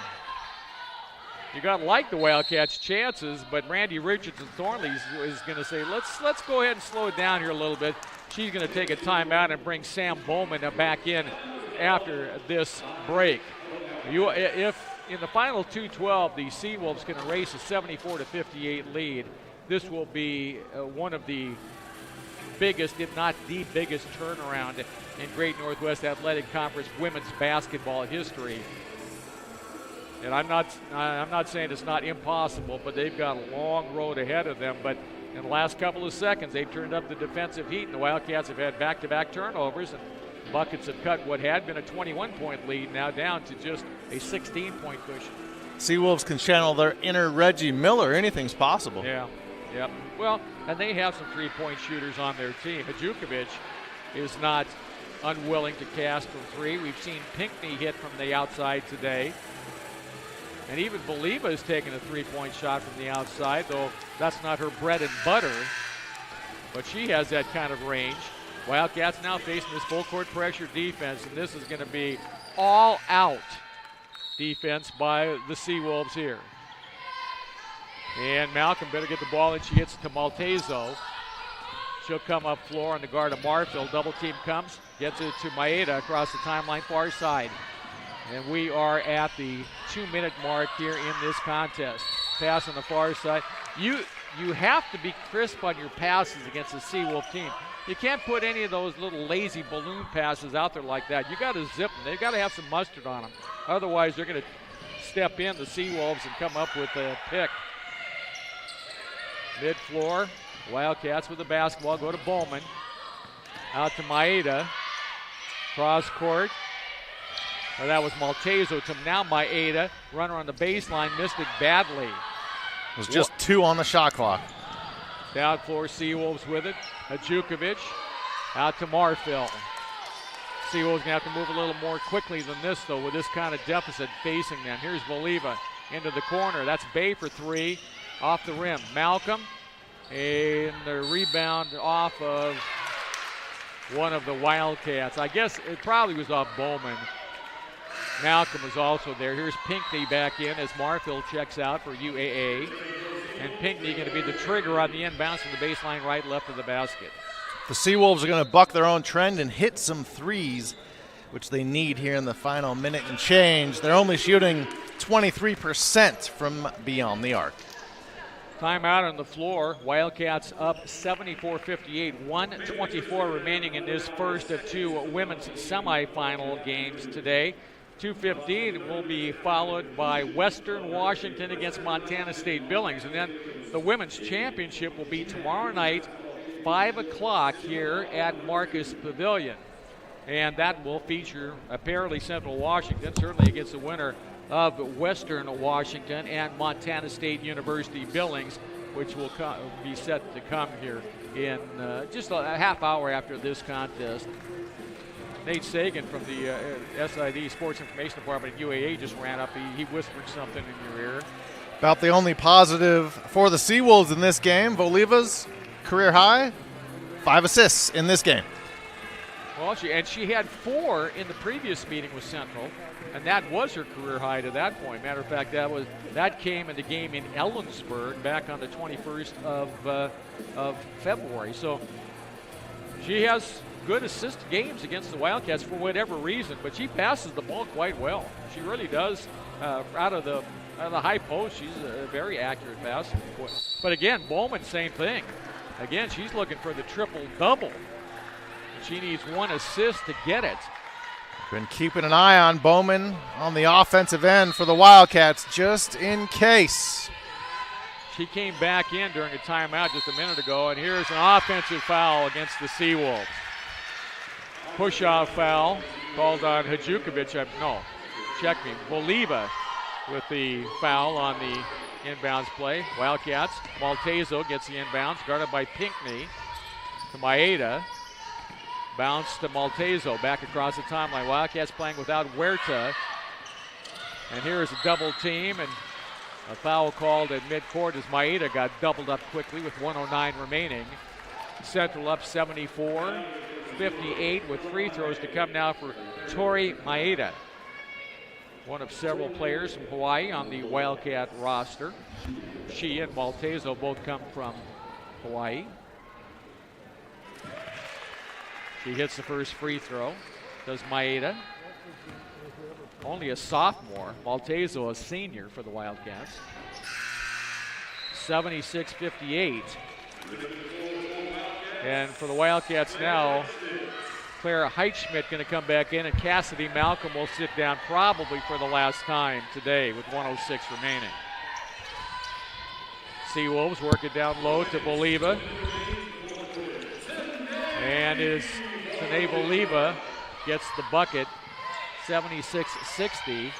You got to like the Wildcats' chances, but Randy Richardson Thornley is going to say, let's go ahead and slow it down here a little bit. She's going to take a timeout and bring Sam Bowman back in after this break. If in the final 2:12 the Seawolves can erase a 74-58 lead, this will be one of the biggest, if not the biggest, turnaround in Great Northwest Athletic Conference women's basketball history. And I'm not saying it's not impossible, but they've got a long road ahead of them. But in the last couple of seconds, they've turned up the defensive heat, and the Wildcats have had back-to-back turnovers, and buckets have cut what had been a 21-point lead now down to just a 16-point cushion.
Seawolves can channel their inner Reggie Miller. Anything's possible.
Yeah. Yep. Well, and they have some three-point shooters on their team. Jukovic is not unwilling to cast from three. We've seen Pinckney hit from the outside today. And even Believa has taken a three-point shot from the outside, though that's not her bread and butter. But she has that kind of range. Wildcats now facing this full-court pressure defense, and this is going to be all-out defense by the Seawolves here. And Malcolm better get the ball, and she gets it to Maltezo. She'll come up floor on the guard of Marfield. Double team comes, gets it to Maeda across the timeline far side. And we are at the 2-minute mark here in this contest. Pass on the far side. You have to be crisp on your passes against a Seawolf team. You can't put any of those little lazy balloon passes out there like that. You got to zip them. They've got to have some mustard on them. Otherwise, they're going to step in, the Seawolves, and come up with a pick. Mid-floor, Wildcats with the basketball. Go to Bowman. Out to Maeda. Cross court. Well, that was Maltezo to now Maeda. Runner on the baseline, missed it badly.
It was just 2 on the shot clock.
Down floor, Seawolves with it. Hajukovic out to Marfil. Seawolves going to have to move a little more quickly than this, though, with this kind of deficit facing them. Here's Voliva into the corner. That's Bay for 3 off the rim. Malcolm, and the rebound off of one of the Wildcats. I guess it probably was off Bowman. Malcolm was also there. Here's Pinckney back in as Marfil checks out for UAA. And Pinckney going to be the trigger on the inbounds from the baseline right left of the basket.
The Seawolves are going to buck their own trend and hit some threes, which they need here in the final minute and change. They're only shooting 23% from beyond the arc.
Timeout on the floor. Wildcats up 74-58. 1:24 remaining in this first of 2 women's semifinal games today. 2:15 will be followed by Western Washington against Montana State Billings. And then the women's championship will be tomorrow night, 5 o'clock here at Marcus Pavilion. And that will feature apparently Central Washington, certainly against the winner of Western Washington and Montana State University Billings, which will be set to come here in just a half hour after this contest. Nate Sagan from the SID Sports Information Department at UAA just ran up. He whispered something in your ear.
About the only positive for the Seawolves in this game. Voliva's career high, 5 assists in this game.
Well, she had 4 in the previous meeting with Central, and that was her career high to that point. Matter of fact, that came in the game in Ellensburg back on the 21st of February. So she has good assist games against the Wildcats for whatever reason, but she passes the ball quite well. She really does. Out of the high post, she's a very accurate passer. But again, Bowman, same thing. Again, she's looking for the triple-double. She needs 1 assist to get it.
Been keeping an eye on Bowman on the offensive end for the Wildcats, just in case.
She came back in during a timeout just a minute ago, and here's an offensive foul against the Seawolves. Push-off foul called on Hajukovic. Voliva with the foul on the inbounds play. Wildcats. Maltezo gets the inbounds, guarded by Pinckney to Maeda. Bounce to Maltezo, back across the timeline. Wildcats playing without Huerta. And here is a double team, and a foul called at midcourt as Maeda got doubled up quickly with 1:09 remaining. Central up 74-58 with free throws to come now for Tori Maeda, one of several players from Hawaii on the Wildcat roster. She and Maltezo both come from Hawaii. She hits the first free throw, does Maeda. Only a sophomore. Maltezo a senior for the Wildcats. 76-58. And for the Wildcats now, Clara Heitschmidt going to come back in, and Cassidy Malcolm will sit down probably for the last time today with 1:06 remaining. Seawolves work it down low to Voliva. And Tanae Voliva gets the bucket, 76-60.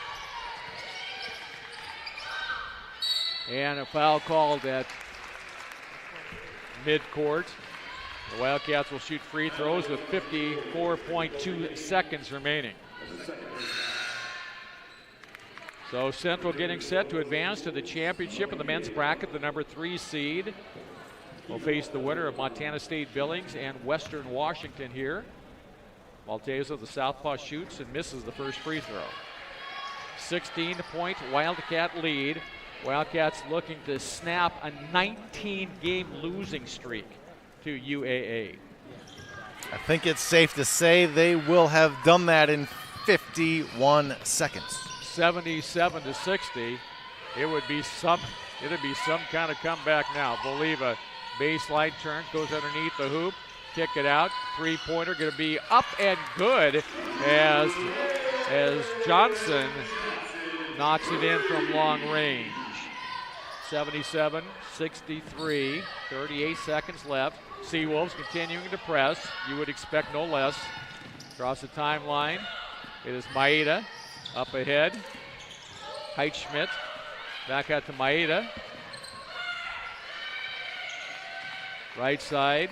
And a foul called at midcourt. The Wildcats will shoot free throws with 54.2 seconds remaining. So Central getting set to advance to the championship in the men's bracket. The number 3 seed will face the winner of Montana State Billings and Western Washington here. Maltezo, the southpaw, shoots and misses the first free throw. 16-point Wildcat lead. Wildcats looking to snap a 19-game losing streak to UAA.
I think it's safe to say they will have done that in 51 seconds.
77-60. It'd be some kind of comeback now. Voliva, baseline turn, goes underneath the hoop, kick it out. Three-pointer going to be up and good as Johnson knocks it in from long range. 77-63, 38 seconds left. Seawolves continuing to press. You would expect no less. Across the timeline, it is Maeda. Up ahead, Heitschmidt back out to Maeda. Right side,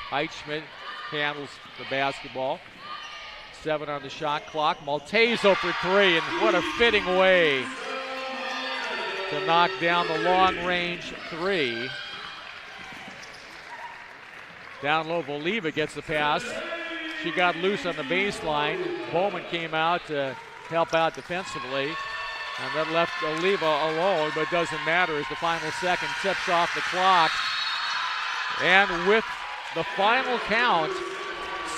Heitschmidt handles the basketball. 7 on the shot clock. Maltezo for 3, and what a fitting way to knock down the long-range 3. Down low, Voliva gets the pass. She got loose on the baseline. Bowman came out to help out defensively, and that left Voliva alone, but it doesn't matter as the final second tips off the clock. And with the final count,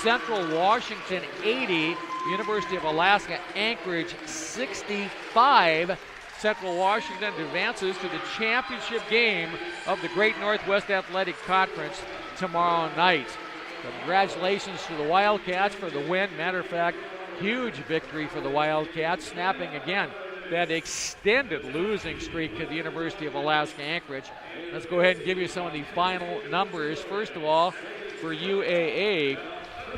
Central Washington 80, University of Alaska Anchorage 65. Central Washington advances to the championship game of the Great Northwest Athletic Conference tomorrow night. Congratulations to the Wildcats for the win. Matter of fact, huge victory for the Wildcats, snapping again that extended losing streak to the University of Alaska Anchorage. Let's go ahead and give you some of the final numbers. First of all, for UAA,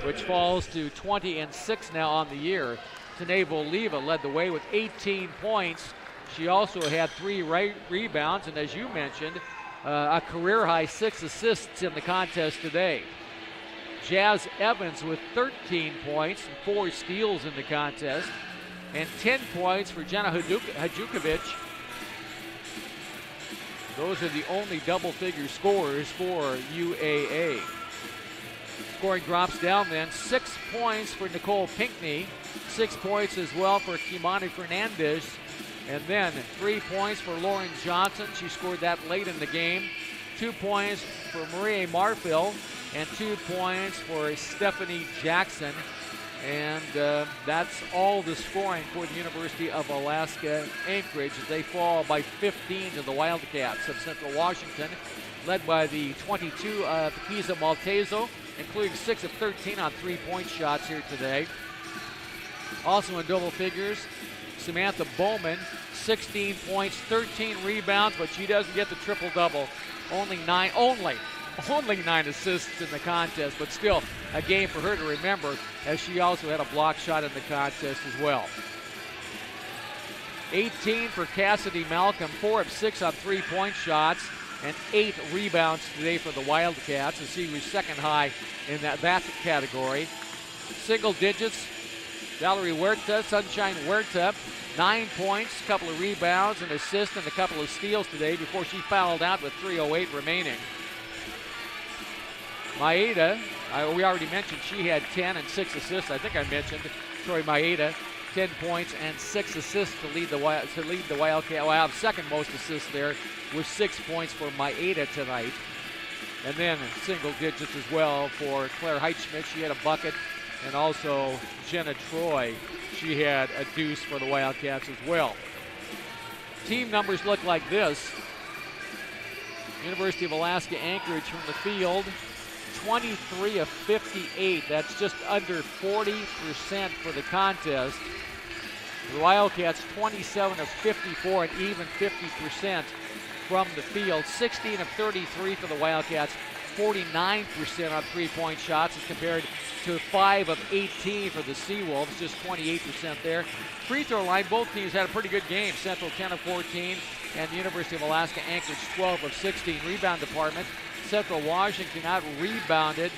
which falls to 20-6 now on the year, Tanae Voliva led the way with 18 points. She also had 3 rebounds, and as you mentioned, a career-high 6 assists in the contest today. Jazz Evans with 13 points and 4 steals in the contest, and 10 points for Jenna Hadjukovic. Those are the only double-figure scorers for UAA. Scoring drops down then. 6 points for Nicole Pinckney. 6 points as well for Kimani Fernandez. And then 3 points for Lauren Johnson. She scored that late in the game. 2 points for Marie Marfil. And 2 points for Stephanie Jackson. And that's all the scoring for the University of Alaska Anchorage as they fall by 15 to the Wildcats of Central Washington, led by the 22 of Kiza Maltezo, including 6 of 13 on 3-point shots here today. Also in double figures, Samantha Bowman, 16 points, 13 rebounds, but she doesn't get the triple-double. Only 9 assists in the contest, but still a game for her to remember, as she also had a block shot in the contest as well. 18 for Cassidy Malcolm, 4 of 6 on 3-point shots, and 8 rebounds today for the Wildcats, as she was second high in that category. Single digits, Valerie Huerta, Sunshine Huerta, 9 points, a couple of rebounds, an assist, and a couple of steals today before she fouled out with 3:08 remaining. Maeda, we already mentioned she had 10 and 6 assists. I think I mentioned Troy Maeda, 10 points and 6 assists to lead the Wildcat. Well, I have second most assists there with 6 points for Maeda tonight. And then single digits as well for Claire Heitschmidt. She had a bucket. And also Jenna Troy, she had a deuce for the Wildcats as well. Team numbers look like this. University of Alaska Anchorage from the field, 23 of 58. That's just under 40% for the contest. The Wildcats 27 of 54, and even 50% from the field. 16 of 33 for the Wildcats, 49% on 3-point shots as compared to 5 of 18 for the Seawolves, just 28% there. Free throw line, both teams had a pretty good game. Central 10 of 14, and the University of Alaska Anchorage 12 of 16. Rebound department, Central Washington out-rebounded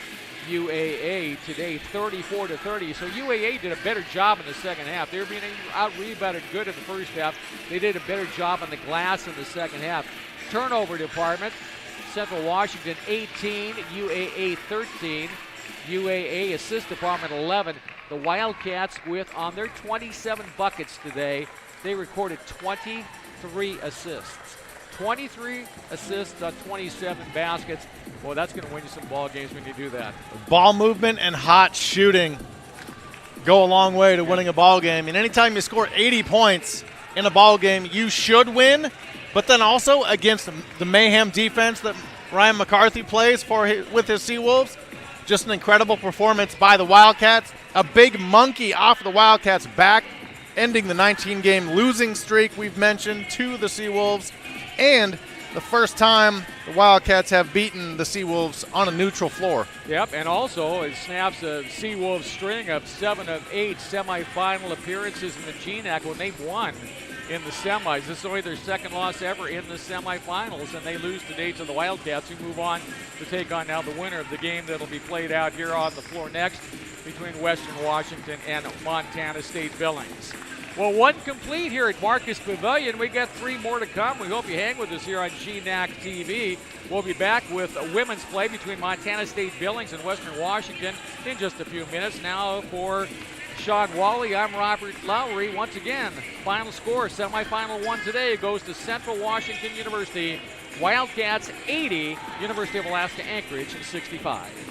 UAA today 34-30. So UAA did a better job in the second half. They were being out-rebounded good in the first half. They did a better job on the glass in the second half. Turnover department, Central Washington 18, UAA 13. UAA assist department 11. The Wildcats on their 27 buckets today, they recorded 23 assists. 23 assists on 27 baskets. Boy, that's going to win you some ball games when you do that.
Ball movement and hot shooting go a long way to winning a ball game. And anytime you score 80 points in a ball game, you should win. But then also against the mayhem defense that Ryan McCarthy plays with his Seawolves, just an incredible performance by the Wildcats. A big monkey off the Wildcats' back, ending the 19-game losing streak we've mentioned to the Seawolves. And the first time the Wildcats have beaten the Seawolves on a neutral floor.
Yep, and also it snaps a Seawolves string of 7 of 8 semifinal appearances in the GNAC when they've won in the semis. This is only their second loss ever in the semifinals, and they lose today to the Wildcats, who move on to take on now the winner of the game that'll be played out here on the floor next between Western Washington and Montana State Billings. Well, one complete here at Marcus Pavilion. We got 3 more to come. We hope you hang with us here on GNAC TV. We'll be back with a women's play between Montana State Billings and Western Washington in just a few minutes. Now for Sean Wally, I'm Robert Lowry. Once again, final score, semifinal 1 today goes to Central Washington University. Wildcats 80, University of Alaska Anchorage 65.